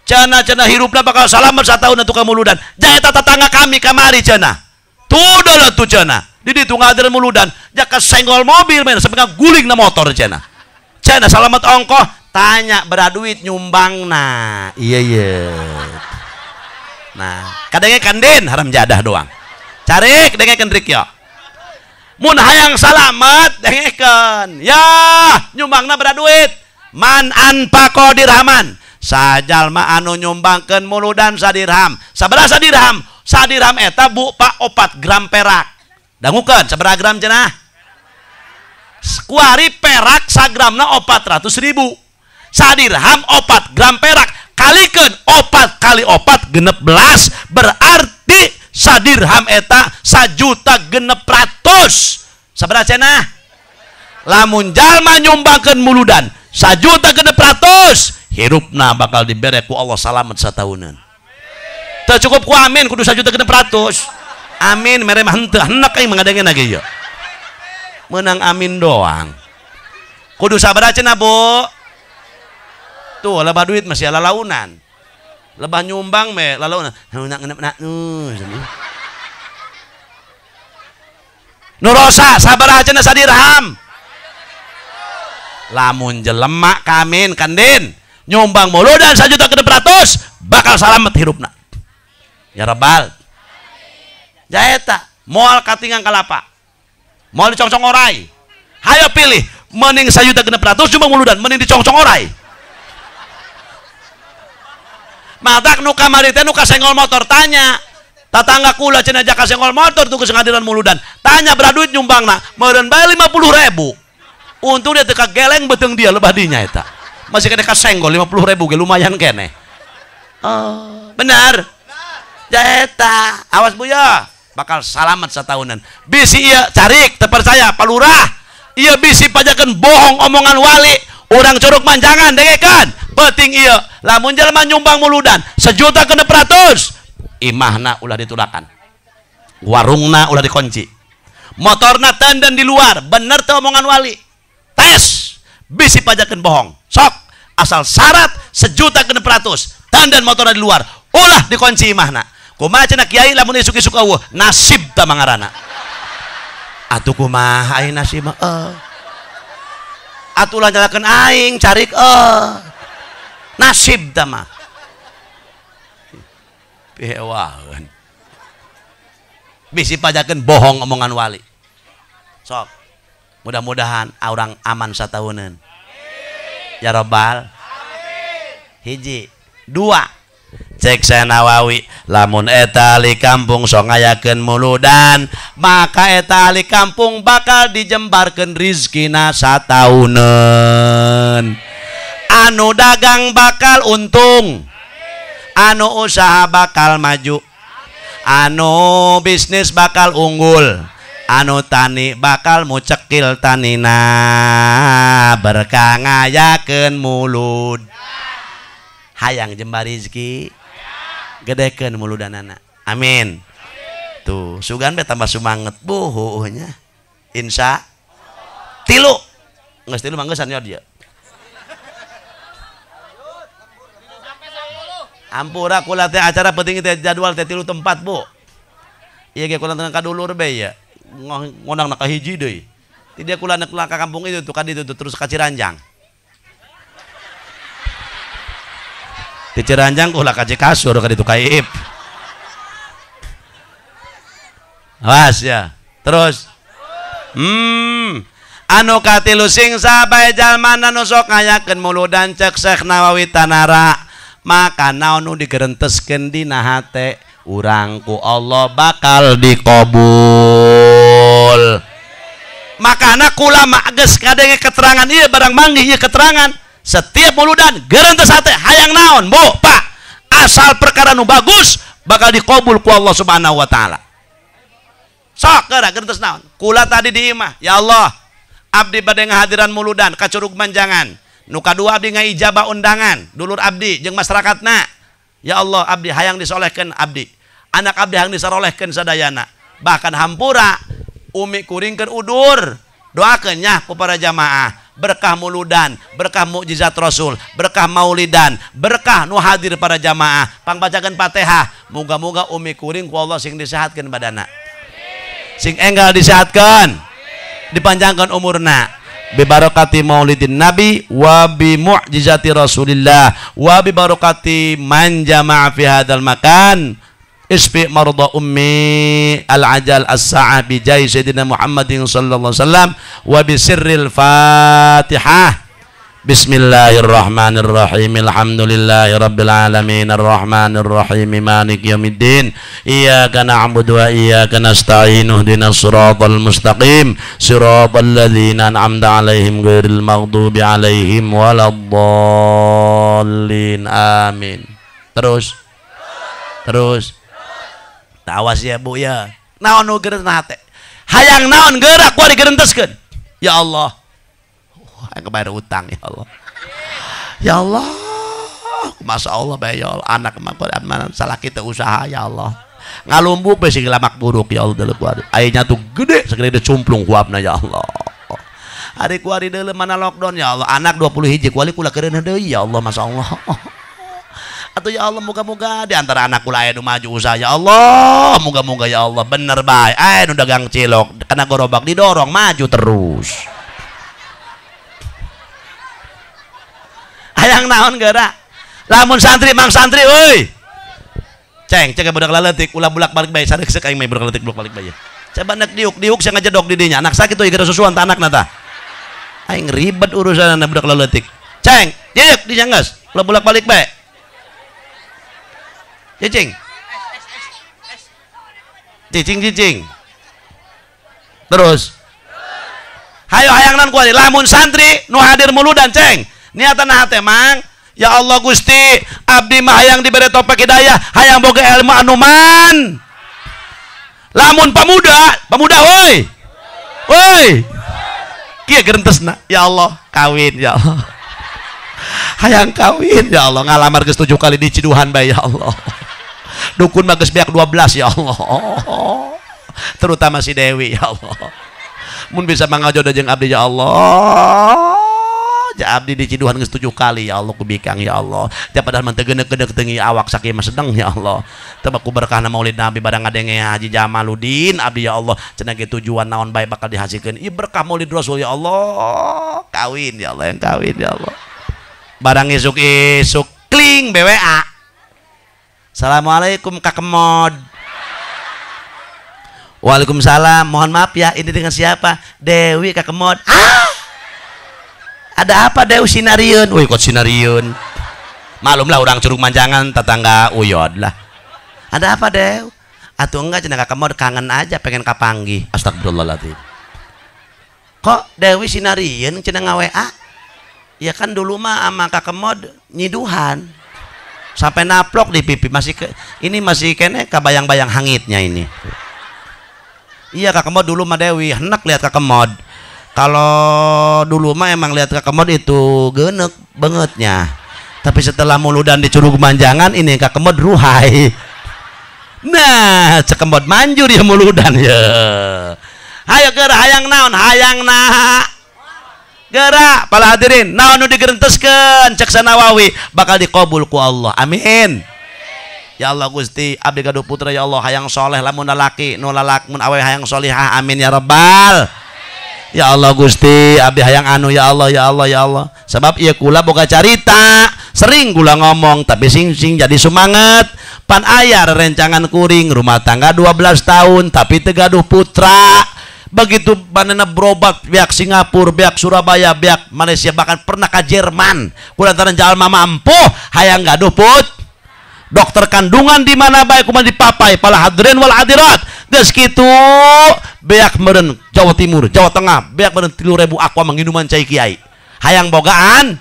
cenah hirupna bakal salamet satauna tukang muludan jaeta tetangga kami kamari cenah tuh tuh cenah di ditu ngader muludan jaka senggol mobil men sampai guling na motor cenah salamet ongkoh tanya beraduit nyumbang nah iya Nah, kadangnya kandin haram jadah doang. Carik dengekeun rik yo. Mun hayang salamet dengekeun. Ya, nyumbangna berapa duit? Man anfaqo dirhaman. Sajalma anu nyumbangkeun muludan sadirham. Sabaraha sadirham? Sadirham eta bu pak 4 gram perak. Dangukeun sabaraha gram cenah? Kuari perak sagramna 400.000. Sadirham 4 gram perak. Kalikeun 4 kali 4 16 berarti sadirham eta 1.600.000. Sabaraha cenah? Lamun jalma nyumbangkeun muludan 1.600.000, hirupna bakal dibere ku Allah salamet sataunan. Teu cukup ku amin kudu 1.600.000. Amin mere mah henteu hendak aing mengadengeun lagi ieu. Menang amin doang. Kudu sabaraha cenah, Bu? Tuh, lebah duit masih lalaunan. Lebah nyumbang me lalaunan. Nurosa sabaraha cenah sadirham? Lamun jelema kamin kandin nyumbang muludan 1.600.000 bakal salamet hirupna. Ya Rabbal. Jaeta moal katingang kalapa. Moal dicongcong orai. Hayo pilih mending 1.600.000 nyumbang muludan mending dicongcong orai. Matak nu kamari teh nu kasenggol motor tanya. Tatangga kula cenah jaka senggol motor tuh kesengadiran muludan. Tanya berapa duit nyumbangna? Meureun bae 50.000. Untung dia teka geleng beteng dia lebah dinya eta. Masih kena kasenggol 50.000 ge lumayan kene. Oh, benar. Jaeta, awas buya, bakal salamet satahunan. Bisi ieu carik teu percaya palurah. Ieu bisi pajakeun bohong omongan wali. Urang curug manjangan dengekeun. Penting ieu, lamun jalma nyumbang muludan 1.600.000, imahna ulah ditulakan. Warungna ulah dikunci. Motorna tandan di luar, bener teu omongan wali. Tes, bisi pajakeun bohong. Sok, asal syarat 1.600.000, tandan motorna di luar, ulah dikunci imahna. Kumaha cenah kiai lamun isuk-isuk eueuh, nasib tah mangarana. Atuh kumaha aing nasib mah? Atuh ulah nyalakeun aing carik nasib tah mah. Pewaeun. Bisi pajakeun bohong omongan wali. Sok. Mudah-mudahan orang aman satahunan. Ya Rabbal. Hiji, 2. Cek Syekh Nawawi, lamun eta ahli kampung sok ngayakeun muludan, maka eta ahli kampung bakal dijembarkeun rizkina satauneun. Anu dagang bakal untung, anu usaha bakal maju, anu bisnis bakal unggul, anu tani bakal mucekil tanina berkah ngayakeun mulud. Hayang jembar rizki, gedekeun muludanana. Amin. Tuh, sugan be tambah semangat buhunya. Insya 3. Geus 3 mah geus nya dia. Ampura kula teh acara penting teh jadwal teh 3 tempat, Bu. Ieu ge kula teu kadulur be ya. Ngondangna ka hiji deui. Ti dia kula neuk ka kampung itu tuh ka ditu terus ka Ciranjang. Di Ciranjang kula ka Cikasur ka ditu ka Iip. Awas ya. Terus anu katilu sing sabae jalma nu sok ngayakeun muludan cek Syekh Nawawi tanara, maka naon nu digerenteskeun dina hate urang ku Allah bakal dikabul. Makana kula mah geus kadenge keterangan ieu barang manggih ieu keterangan. Setiap muludan gerentes hate hayang naon, Bu, Pak, asal perkara nu bagus bakal dikabul ku Allah Subhanahu wa taala. Sok geura gerentes naon? Kula tadi di imah, ya Allah, abdi bade ngahadiran muludan ka Curug Manjangan. Nu kadua abdi ngaijabah undangan dulur abdi jeung masyarakatna. Ya Allah, abdi hayang disolehkeun abdi. Anak abdi hayang disolehkeun sadayana. Bahkan hampura umi kuringkeun udur. Doakeun nya ku para jamaah. Berkah muludan, berkah mukjizat Rasul, berkah maulidan, berkah nu hadir para jamaah. Pangbacakeun Fatihah. Moga-moga umi kuring ku Allah sing disehatkeun badana. Sing enggal disehatkeun. Dipanjangkeun umurna. Bi barakati maulidin Nabi wa bi mu'jizati Rasulillah wa bi barakati man jama'a fi hadzal makan isfi marda ummi al-ajal as-sa'ah bi jai sayyidina Muhammadin sallallahu alaihi wasallam wa bi sirril Fatihah. Bismillahirrahmanirrahim. Alhamdulillahi rabbil alamin arrahmanir rahim maliki yaumiddin. Iyyaka na'budu wa iyyaka nasta'in ihdinas siratal mustaqim siratal ladzina an'amta 'alaihim ghairil maghdubi 'alaihim waladdallin. Amin. Terus awas ya Bu ya. Naon nu geureun hate. Hayang naon gerak kuari gerenteskeun. Ya Allah. Yang kebayar utang ya Allah. Ya Allah. Masya Allah bae ya Allah. Anak mana salah kita usaha ya Allah. Ngalumbuk besi lamak buruk ya Allah deuleu kuari. Ayeuna tuh gede segede cumplung kuapna ya Allah. Ari kuari deuleu mana lockdown ya Allah. Anak 20 hiji kuali kula keureun deui ya Allah masya Allah. Atau ya Allah moga-moga di antara anak kula aya nu maju usaha ya Allah. Moga-moga ya Allah bener bae. Aya nu dagang cilok kena gorobak didorong maju terus. Hayang naon geura lamun santri mang santri euy ceng cek budak laletik ulah bulak balik bae sadek seuk aing mah budak laletik bulak balik bae coba nek diuk sia ngajedok di dinya anak sakitu ieu susuan ta anakna tah aing ribet urusanna budak laletik ceng diuk dinya geus ulah bulak balik bae cicing terus hayo hayangnan kuari lamun santri nu hadir muludan ceng niatan hate mang ya Allah Gusti abdi mah hayang diberi topik hidayah hayang boga ilmu anuman lamun pamuda woi kieu gerentesna ya Allah kawin ya Allah hayang kawin ya Allah ngalamar geus 7 kali di Ciduhan bae ya Allah dukun mah geus beak 12 ya Allah terutama si Dewi ya Allah mun bisa mangajodoh jeung abdi ya Allah ja abdi di Ciduhan geus 7 kali ya Allah kubikang ya Allah teh padahal mah teu geuneuh-geuneuh tengi awak sakieu mah sedeng ya Allah teu ku berkahna maulid nabi barang ngadenge Haji Jamaluddin abdi ya Allah cenah ge tujuan naon bae bakal dihasilkeun ieu berkah maulid rasul ya Allah kawin ya Allah yang kawin ya Allah barang isuk-isuk kling BWA Assalamualaikum Kak Kemod. Waalaikumsalam mohon maaf ya ini dengan siapa Dewi Kak Kemod. Ada apa Dew sinariun? Woi kok sinariun? Malum lah orang Curug Manjangan tetangga Uyod lah. Ada apa Dew? Atau enggak cenah Kak Kemod kangen aja pengen kapanggih. Astagfirullahaladzim. Kok Dewi sinariun cenah nga-WA? Ya kan dulu mah ama Kak Kemod nyiduhan. Sampai naplok di pipi ini masih kene kabayang-bayang hangitnya ini. Iya Kak Kemod dulu mah Dewi hendak lihat Kak Kemod. Kalau dulu mah emang lihat Kak Kemod itu genek bangetnya. Tapi setelah muludan di Curug Manjangan ini Kak Kemod ruhai. Nah, Cek Kemod manjur ya muludan ya. Hayo geura hayang naon? Hayang naha. Geura para hadirin, naon nu digerenteskeun cek Sanawawi bakal dikabul ku Allah. Amin. Ya Allah Gusti, abdi gaduh putra ya Allah hayang soleh lamun lalaki, nu lalak mun awe hayang solihah. Amin ya rabbal. Ya Allah Gusti abdi hayang anu ya Allah ya Allah ya Allah sebab ieu kula boga carita sering kula ngomong tapi sing jadi semangat pan aya rencangan kuring rumah tangga 12 tahun tapi teu gaduh putra begitu manehna berobat biak Singapura biak Surabaya biak Malaysia bahkan pernah ke Jerman kulantaran jalma mampu hayang gaduh dokter kandungan di mana bae kumaha dipapai pala hadirin wal hadirat geus kitu beak meureun Jawa Timur Jawa Tengah beak meureun 3000 aqua manginuman cai kiai hayang bogaan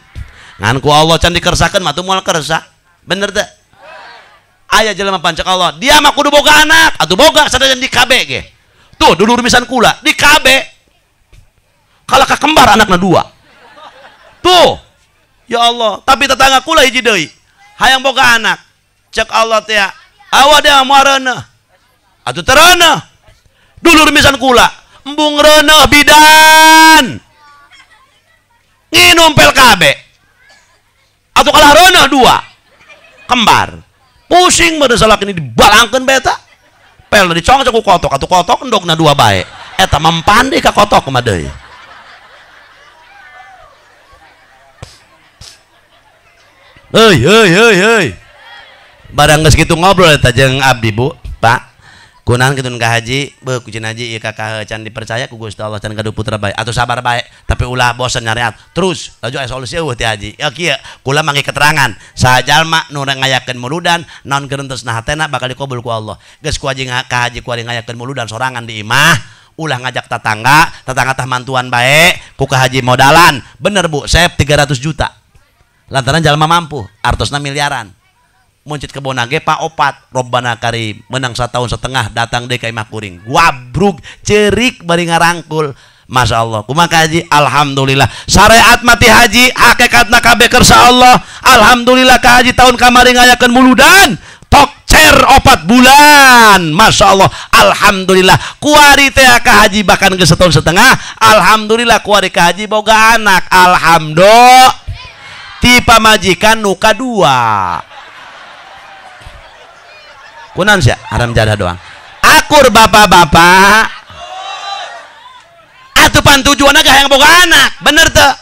ngan ku Allah can dikersakeun mah teu moal kersa bener teh aya jelema pancak Allah dia mah kudu boga anak atuh boga sadayan di KB ge tuh dulur misan kula di KB kalau kakembar anakna 2 tuh ya Allah tapi tetangga kula hiji deui hayang boga anak cek Allah teh awa dia moareuneuh atuh tereuneuh dulur misan kula embung reuneuh bidan nginum pel KB atuh kalah reuneuh 2 kembar pusing meureun salak ini dibalangkeun beta pel dicongcok ku kotok atuh kotok endogna 2 bae eta mempan deui ka kotok mah deui heuy barang geus kitu ngobrol eta jeung abdi Bu Pak kunaon kitu ka haji beuh kucing haji ieu kakak can dipercaya ku Gusti Allah can gaduh putra bae atuh sabar bae tapi ulah bosan nyareat terus laju aya solusi eueuh ti haji ya kieu kula mangge keterangan saha jalma nu ngayakeun muludan naon kereentesna hatena bakal dikabul ku Allah geus ku haji ka haji kuari ngayakeun muludan sorangan di imah ulah ngajak tetangga tah mantuan bae ku ka haji modalan bener Bu save 300 juta lantaran jalma mampu artosna miliaran muncit ke bonage Pak Opat Robbana Karim menang 1 tahun setengah datang deh ke imah kuring wabrug cerik bari ngarangkul Masya Allah kumaha haji alhamdulillah syariat mati haji hakikatna kabeh kersa Allah alhamdulillah ka haji tahun kamari ngayakeun muludan tok cer 4 bulan Masya Allah alhamdulillah kuari teh ka haji bahkan ke 1 tahun setengah alhamdulillah kuari ka haji boga anak alhamdulillah ti pamajikan nu kadua kunan sih haram jadah doang akur bapak-bapak atupan tujuan agak yang boga anak bener tuh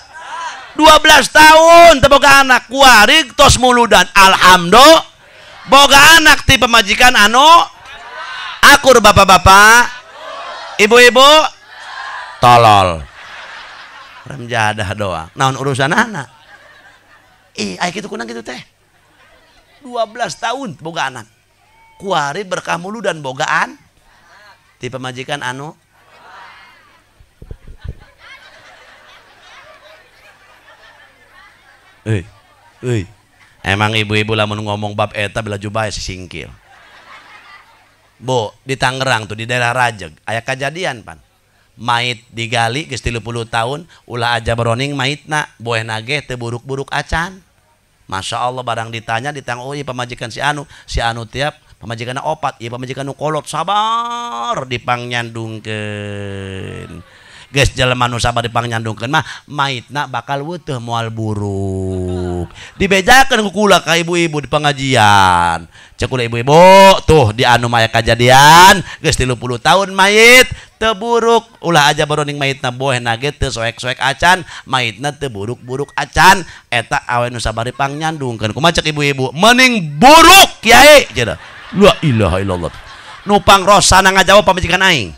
12 tahun teu boga anak kuarig tos muludan alhamdulillah boga anak ti pemajikan anu akur bapak-bapak ibu-ibu tolol haram jadah doang naon urusan anak aya kitu kunang kitu teh 12 tahun boga anak kuari berkah mulu dan bogaan ti pemajikan anu emang ibu-ibu lamun ngomong bab eta bila jubah sisingkil Bu di Tangerang tuh di daerah Rajeg aya kejadian pan mait digali geus 30 tahun ulah aja beroning maitna boeh nage teu buruk-buruk acan Masya Allah barang ditanya oh iya pemajikan si anu tiap pemajikan opat iya pemajikan kolot sabar dipangnyandungkeun geus jelema nu sabar dipangnyandungkeun mah maitna bakal weutuh moal buruk dibejakeun ku kula ka ibu-ibu di pengajian cek kula ibu-ibu tuh di anu maya kejadian geus 30 tahun mait teu buruk ulah aja baroning maitna boeh nage teu soek-soek acan maitna teu buruk-buruk acan eta awe nu sabar dipangnyandungkeun kumaha cek ibu-ibu mending buruk kiai cenah la ilaha illallah nupang rosana ngajawab pamajikan aing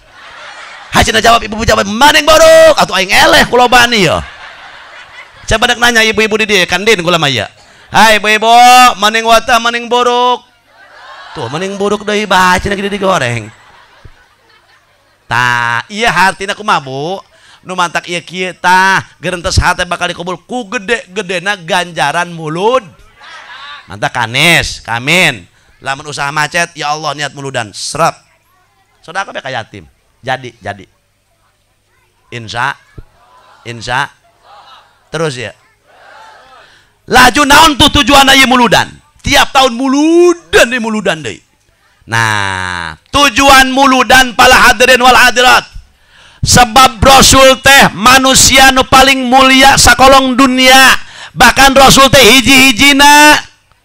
hacina jawab ibu jawab mending buruk atuh aing eleh kula bani ya coba dak nanya ibu-ibu di dieu kan din kula mah ya hai ibu-ibu mending wata mending buruk tuh mending buruk deui baca lagi digoreng tah iya hartina kumaha Bu nu mantak ieu kieu tah geurentes hate bakal dikabul ku gede-gedena ganjaran mulud mantak kanes kamin lamun usaha macet ya Allah niat muludan seret sedekah be ka yatim jadi insya terus ya laju naon tuh tujuan ieu muludan tiap tahun muludan deui nah tujuan muludan pala hadirin wal hadirat sebab Rasul teh manusia nu paling mulia sakolong dunia bahkan Rasul teh hiji-hijina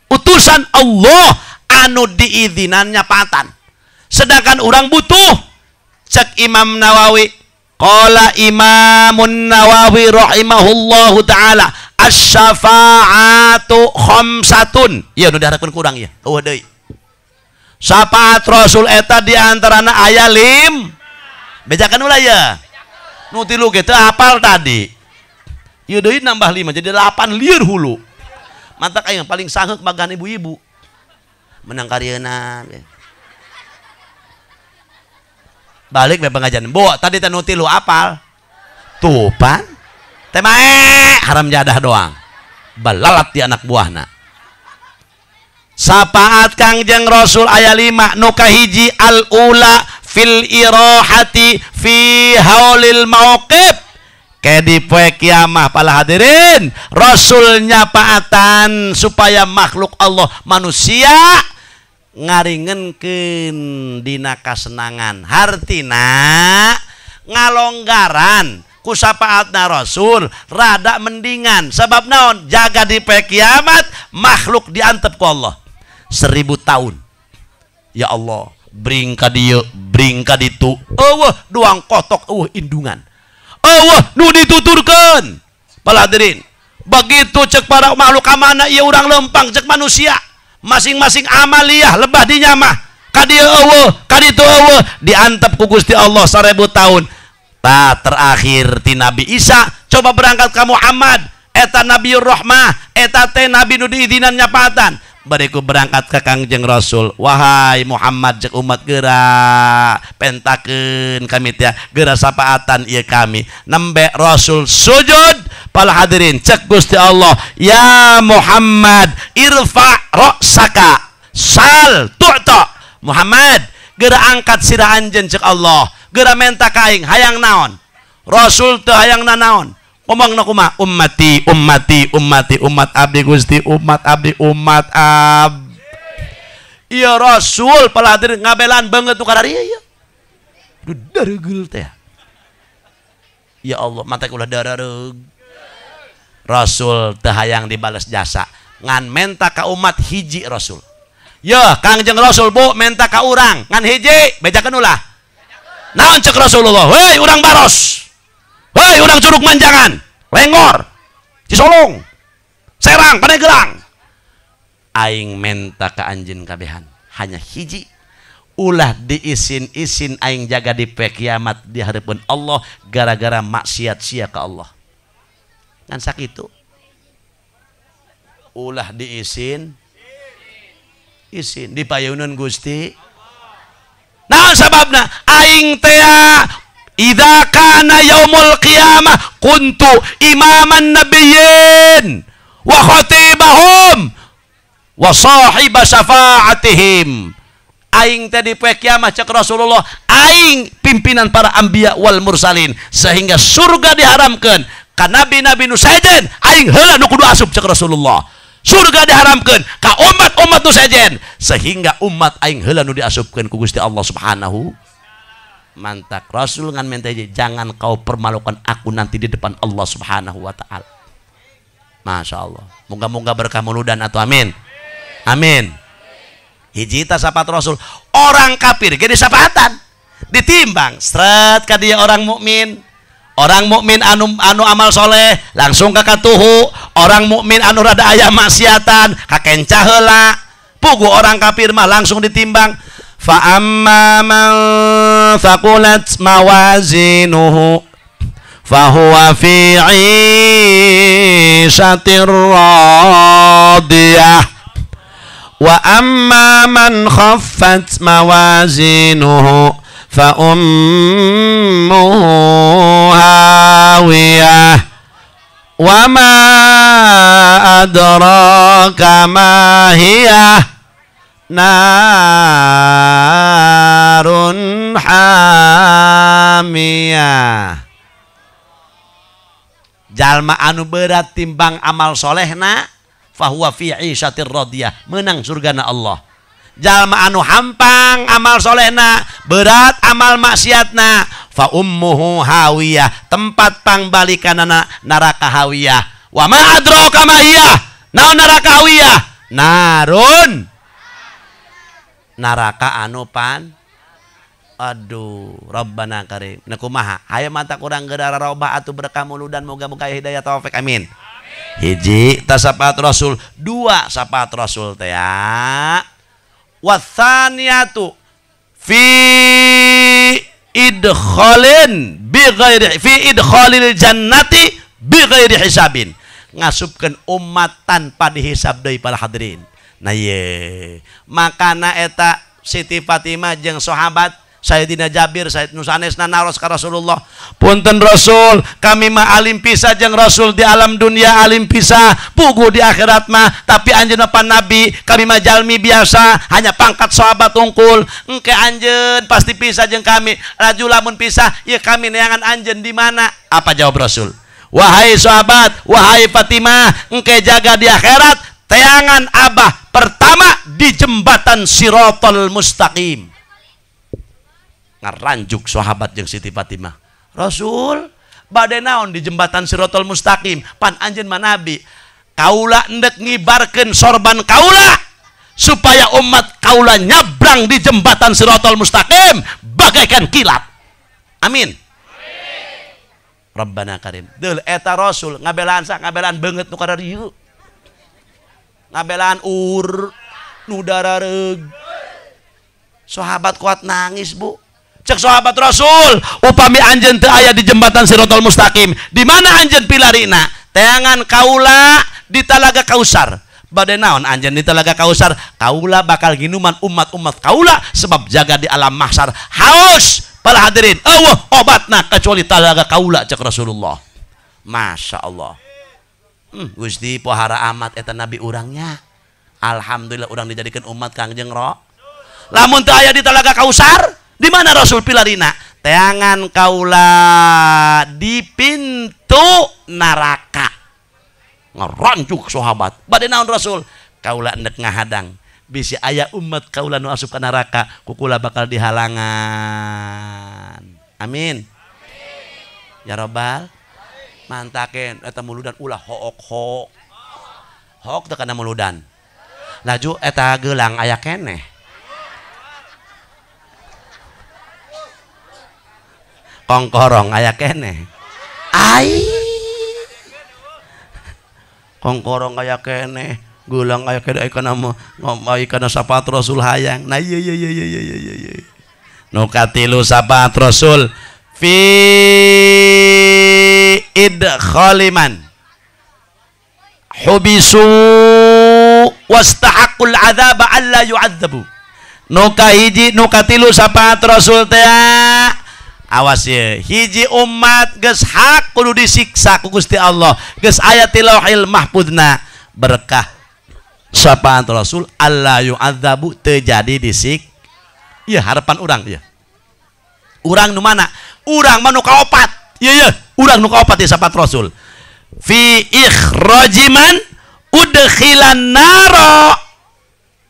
utusan Allah anu diizinan nyapatan sedangkan orang butuh cek Imam Nawawi qala Imamun Nawawi rahimahullahu ta'ala asy-syafa'atu khamsatun ieu nu diharapkeun kurang ya eueuh deui syafaat Rasul eta diantarana aya 5 bejakan ulah ya nu tilu ge teu hafal tadi ieu deui nambah 5 jadi 8 lieur hulu mantak aya paling sangeuk bagan ibu-ibu menang karyeuna balik be pengajian Bu tadi teh nu tilu apal tuh pan teh mae haram jadah doang balalat di anak buahna sapaat Kangjeng Rasul aya 5 nu kahiji al ula fil irahati fi haulil mauqif kayak di poe kiamah pala hadirin Rasul nyapaatan supaya makhluk Allah manusia ngaringenkeun dina kasenangan hartina ngalonggaran ku sapaatna Rasul rada mendingan sebab naon jaga di poe kiamat makhluk diantep ku Allah 1000 tahun ya Allah bring ka dieu bring ka ditu eueuh doang kotok eueuh indungan eueuh nu dituturkeun pala hadirin begitu cek para makhluk kamana ieu urang lempang cek manusia masing-masing amaliyah lebah dinyamah kadieu eueuh kaditu eueuh diantep ku Gusti Allah 1000 tahun. Terakhir ti Nabi Isa coba berangkat ka Muhammad eta Nabiur Rahmah eta teh Nabi nu diizinan nyapatan bariku berangkat ke Kangjeng Rasul. Wahai Muhammad cek umat geura pentakeun kami teh geura sapaatan ieu kami nembe Rasul sujud. Para hadirin cek Gusti Allah ya Muhammad irfa ra'saka sal tu'ta. Muhammad geura angkat sirah anjeun cek Allah geura menta kaing hayang naon. Rasul teu hayang naon ngomongna kumaha ummati ummati ummati umat abdi Gusti umat abdi umat ab. Iya Rasul para hadirin ngabelan banget nu kadari ya daregeul teh ya Allah mata ulah dareug. Rasul teu hayang dibales jasa ngan menta ka umat hiji Rasul. Ya Kangjeng Rasul bu menta ka urang ngan hiji bejakeun ulah naon cek Rasulullah. Hei urang Baros, hei urang Curug Manjangan, Lengor, Cisolong, Serang, Paneglang, aing menta ka anjeun kabehan hanya hiji ulah diisin-isin aing jaga di poe kiamat di hareupeun Allah gara-gara maksiat sia ka Allah. Ngan sakitu ulah diisin dipayeuneun Gusti. Naon sababna aing teh idza kana yaumul qiyamah kuntu imaman nabiyyin wa khatibahum wa sahiba syafaatihim. Aing teh di poe kiamat cek Rasulullah aing pimpinan para anbiya wal mursalin sehingga surga diharamkeun ka nabi-nabi nu sejen aing heula nu kudu asup cek Rasulullah. Surga diharamkeun ka umat-umat nu sejen sehingga umat aing heula nu diasupkeun ku Gusti Allah Subhanahu. Mantak Rasul ngan minta jangan kau permalukan aku nanti di depan Allah Subhanahu wa taala. Masya Allah. Moga-moga berkah muludan atau amin. Amin. Hiji ta sapat Rasul orang kafir ge disapatan ditimbang sret ka dia orang mukmin. Orang mukmin anu amal soleh langsung ka katuhu. Orang mukmin anu rada aya maksiatan kakencah heula. Pugu orang kafir mah langsung ditimbang. Fa amma man thaqulat mawazinuhu fahuwa fi 'ishatir radiyah wa amma man khaffat mawazinuhu fa ummuhu hawiyah wa ma adraka ma hiya narun hamiyah. Jalma anu berat timbang amal solehna fahuwa fi 'ishatir radiyah menang surgana Allah. Jalma anu hampang amal solehna berat amal maksiatna fa ummuhu hawiyah tempat pangbalikanana neraka hawiyah. Wa ma adraka ma hiya naon neraka hawiyah narun neraka anu pan aduh Rabbana karim na kumaha aya mata kurang geura robah atuh berkah muludan moga-moga hidayah taufik amin. Hiji tasapat Rasul dua sapat Rasul teh ya watsaniyatu fi idkhalin bi ghairi fi idkhalil jannati bi ghairi hisabin ngasupkeun umat tanpa dihisab deui para hadirin. Nah ye makana eta Siti Fatimah jeung sahabat Sayyidina Jabir Sayyid Nusanesna naros ka Rasulullah punten Rasul kami mah alim pisah jeung Rasul di alam dunia alim pisah pugu di akhirat mah tapi anjeun pan nabi kami mah jalmi biasa hanya pangkat sahabat unggul engke anjeun pasti pisah jeung kami raju lamun pisah ieu kami neangan anjeun di mana. Apa jawab Rasul? Wahai sahabat wahai Fatimah engke jaga di akhirat teangan abah pertama di jembatan Siratal Mustaqim. Ngaranjuk sahabat jeung Siti Fatimah. Rasul, bade naon di jembatan Siratal Mustaqim? Pan anjeun mah nabi. Kaula endek ngibarkeun sorban kaula supaya umat kaula nyabrang di jembatan Siratal Mustaqim bagaikan kilat. Amin. Rabbana karim. Deul eta Rasul ngabelaan beungeut nu kadarieu. Ngabelaan nu darareg. Sahabat kuat nangis, Bu. Cek sahabat Rasul, upami anjeun teu aya di jembatan Siratal Mustaqim, di mana anjeun pilarina? Teangan kaula di Talaga Kausar. Bade naon anjeun di Talaga Kausar? Kaula bakal ginuman umat-umat kaula sebab jaga di alam mahsyar haus. Para hadirin, eueuh obatna kecuali Talaga kaula cek Rasulullah. Masya Allah. Gusti pohara amat eta nabi urangnya. Alhamdulillah urang dijadikan umat Kangjeng Ro. Lamun teu aya di Talaga Kausar, di mana Rasul pilarina? Teangan kaula di pintu neraka. Ngerancuk sahabat. Bade naon Rasul? Kaula endek ngahadang. Bisi aya umat kaula nu asup ka neraka, kukula bakal dihalangan. Amin. Ya Rabbal. Mantakeun eta muludan ulah hook. Hook teu kana muludan. Laju eta geulang aya keneh. Kongkorong aya keneh. Ai. Kongkorong aya keneh, geulang aya keneh kana kana sapat Rasul hayang. Nah ieu. Nu katilu sapat Rasul fi idkhaliman hubisu wastahaqul adzaba alla yu'adzabu. Nu kahiji nu katilu sapat Rasul teh awas ya, hiji umat geus hak kudu disiksa ku Gusti Allah, geus aya ti Lauhil Mahfuzna berkah sapaan Rasul alla yu'adzabu teu jadi disik. Ieu harapan urang ieu. Urang nu mana? Urang mah nu kaopat. Ieu urang nu kaopat di sapaan Rasul. Fi ikhrajiman udkhilan naro.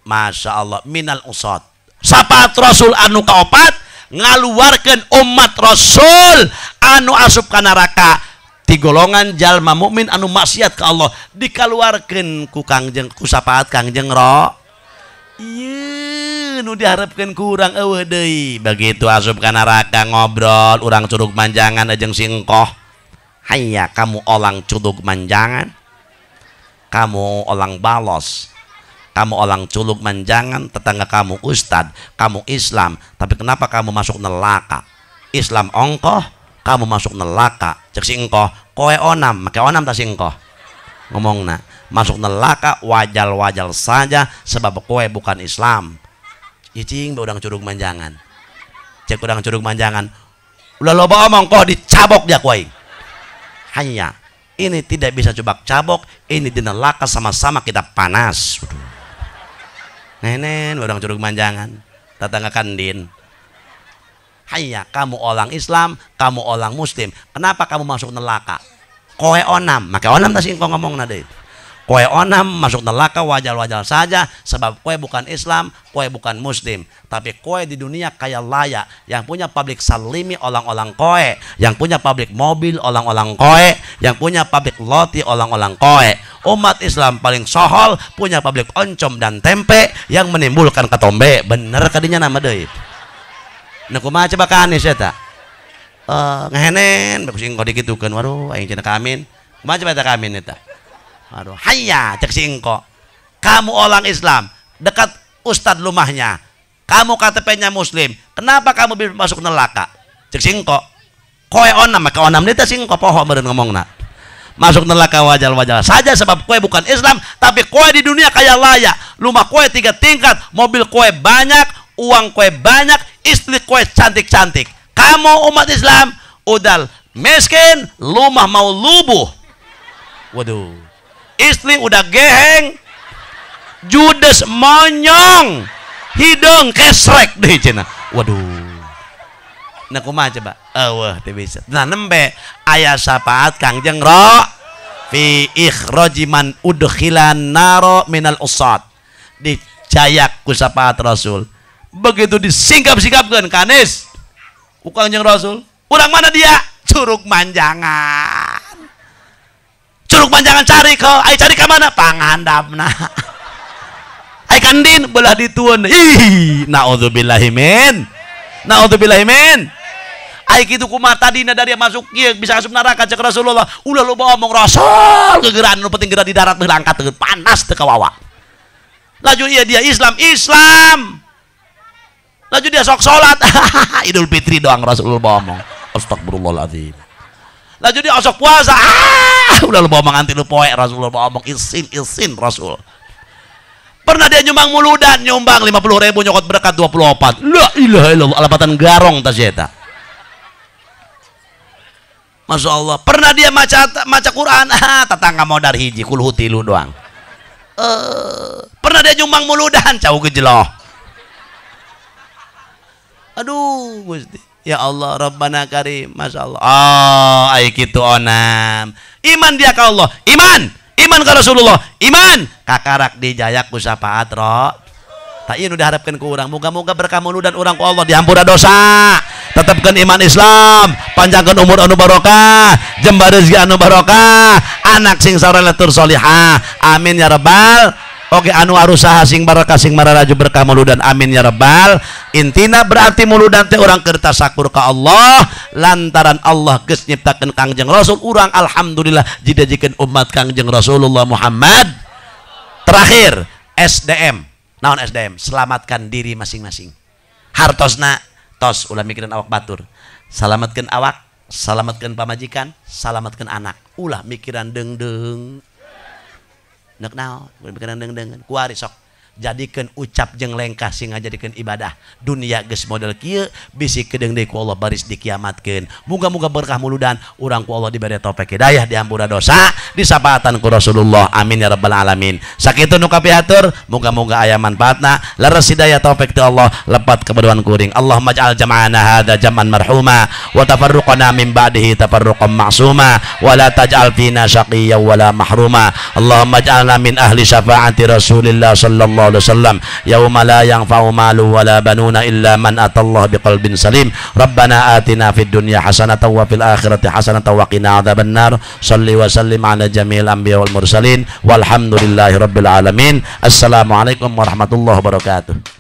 Masya Allah minal usad. Sapaan Rasul anu kaopat ngaluarkeun umat Rasul anu asup ka neraka ti golongan jalma mukmin anu maksiat ka Allah dikaluarkeun ku Kangjeng ku sapaat Kangjeng Ro. Ieu nu diharepkeun ku urang eueuh deui. Begitu asup ka neraka ngobrol urang curug manjangan jeung singkoh. Hayya kamu olang curug manjangan. Kamu olang balos. Kamu orang culuk manjangan, tetangga kamu ustad, kamu Islam, tapi kenapa kamu masuk neraka? Islam ongkoh, kamu masuk neraka. Cek si engkoh, kowe onam, make onam tak si engkoh. Ngomongna, masuk neraka wajal-wajal saja sebab kowe bukan Islam. Cicing udang curug manjangan. Cek udang curug manjangan. Ulah loba omong koh dicabok dia kowe. Hanya ini tidak bisa coba cabok, ini di neraka sama-sama kita panas. Nenen orang curug manjangan tetangga kandin. Hayya kamu orang Islam, kamu orang Muslim, kenapa kamu masuk neraka? Kowe onam, make onam tak sih ngomong nade. Kowe onam masuk neraka wajar-wajar saja sebab kowe bukan Islam, kowe bukan Muslim, tapi kowe di dunia kaya layak, yang punya pabrik salimi orang-orang kowe, yang punya pabrik mobil orang-orang kowe, yang punya pabrik roti orang-orang kowe. Umat Islam paling sohol punya pabrik oncom dan tempe yang menimbulkan ketombe. Bener kadinya nama deui. Nah kumaha coba ka Anis eta? Ngehenen bagus engko dikitukeun. Waduh aing cenah ka Amin. Kumaha coba eta ka Amin eta? Waduh hayya cek si engko. Kamu orang Islam, dekat ustad rumahnya. Kamu KTP-nya Muslim. Kenapa kamu bisa masuk neraka? Cek si engko. Koe onam, maka onam dia si engko poho meureun ngomongna. Masuk neraka wajar-wajar saja sebab kowe bukan Islam, tapi kowe di dunia kaya layak. Rumah kowe 3 tingkat, mobil kowe banyak, uang kowe banyak, istri kowe cantik-cantik. Kamu umat Islam udah miskin, rumah mau lubuh. Waduh. Istri udah geheng, judes monyong, hidung kesrek deh cenah. Waduh. Nah kumaha coba? Eueuh teu bisa. Nah nembe aya sapaat Kangjeng Ro fi ikhrajiman udkhilan naro minal usad. Dicayak ku sapaat Rasul. Begitu disingkap-singkapkeun Kanis ku Kangjeng Rasul. Urang mana dia? Curug manjangan. Curug manjangan cari ke, ai cari ka mana? Panghandapna. Ai kandin belah ditueun. Ih, naudzubillahi min. Naudzubillahi min. Ai kitu kumaha tadina dari masuk kieu bisa asup neraka cek Rasulullah. Ulah loba omong Rasul gegeran nu penting geura di darat teu angkat teu panas teu kawawa. Laju dia Islam. Laju dia sok sholat. Idul Fitri doang Rasulullah ngomong. Astagfirullahaladzim. Laju dia sok puasa. Udah lu ngomong anti lu poek Rasulullah ngomong isin Rasul. Pernah dia nyumbang muludan, nyumbang 50.000 nyokot berkat 24. La ilaha illallah, alapatan garong taseta. Masya Allah. Pernah dia maca Quran, tetangga modar hiji kulhu tilu doang. Pernah dia nyumbang muludan, cau gejeloh. Aduh Gusti. Ya Allah, Rabbana Karim, Masya Allah. Oh, ay kitu onam. Iman dia ke Allah, iman ke Rasulullah, iman kakarak dijayak ku syafaat ro. Tak ieu udah harapkeun ku urang, moga-moga berkah muludan urang ku Allah diampura dosa, tetepkeun iman Islam, panjangkeun umur anu barokah, jembar rezeki anu barokah, anak sing saleh tur sholihah. Amin ya rabbal. Oke, anu arusaha sing barokah sing mararaju berkah muludan, amin ya rabbal. Intina berarti muludan teh urang keur tasakur ka Allah lantaran Allah geus nyiptakeun Kangjeng Rasul, urang alhamdulillah dijadikeun umat Kangjeng Rasulullah Muhammad. Terakhir, SDM. Naon SDM? Selamatkan diri masing-masing. Hartosna tos ulah mikirin awak batur. Salamatkeun awak, salamatkeun pamajikan, salamatkeun anak. Ulah mikiran deung-deung. Nek naon, mikiran deung-deung. Kuari sok jadikan ucap jeung lengkah sing ngajadikeun ibadah. Dunia geus model kieu, bisi kedeung deui ku Allah baris dikiamatkeun. Muga-muga berkah muludan urang ku Allah diberi taufik hidayah, diampura dosa, disapaatan ku Rasulullah. Amin ya rabbal alamin. Sakitu nu kapiatur, muga-muga aya manfaatna, leres hidayah taufik ti Allah, lepat keberduan kuring. Allahumma ij'al jam'ana hadza jam'an marhuma wa tafarruqana min ba'dihi tafarruqan ma'suma wa la taj'al fina syaqiyyan wa la mahruma. Allahumma ij'alna min ahli syafaati Rasulillah sallallahu alaihi wasallam yauma la yanfa'u malu wala banuna illa man atallah biqalbin salim. Rabbana atina fid dunya hasanatan wa fil akhirati hasanatan wa qina adzabannar. Shalli wa sallim ala jami'il anbiya wal mursalin walhamdulillahi rabbil alamin. Assalamualaikum warahmatullahi wabarakatuh.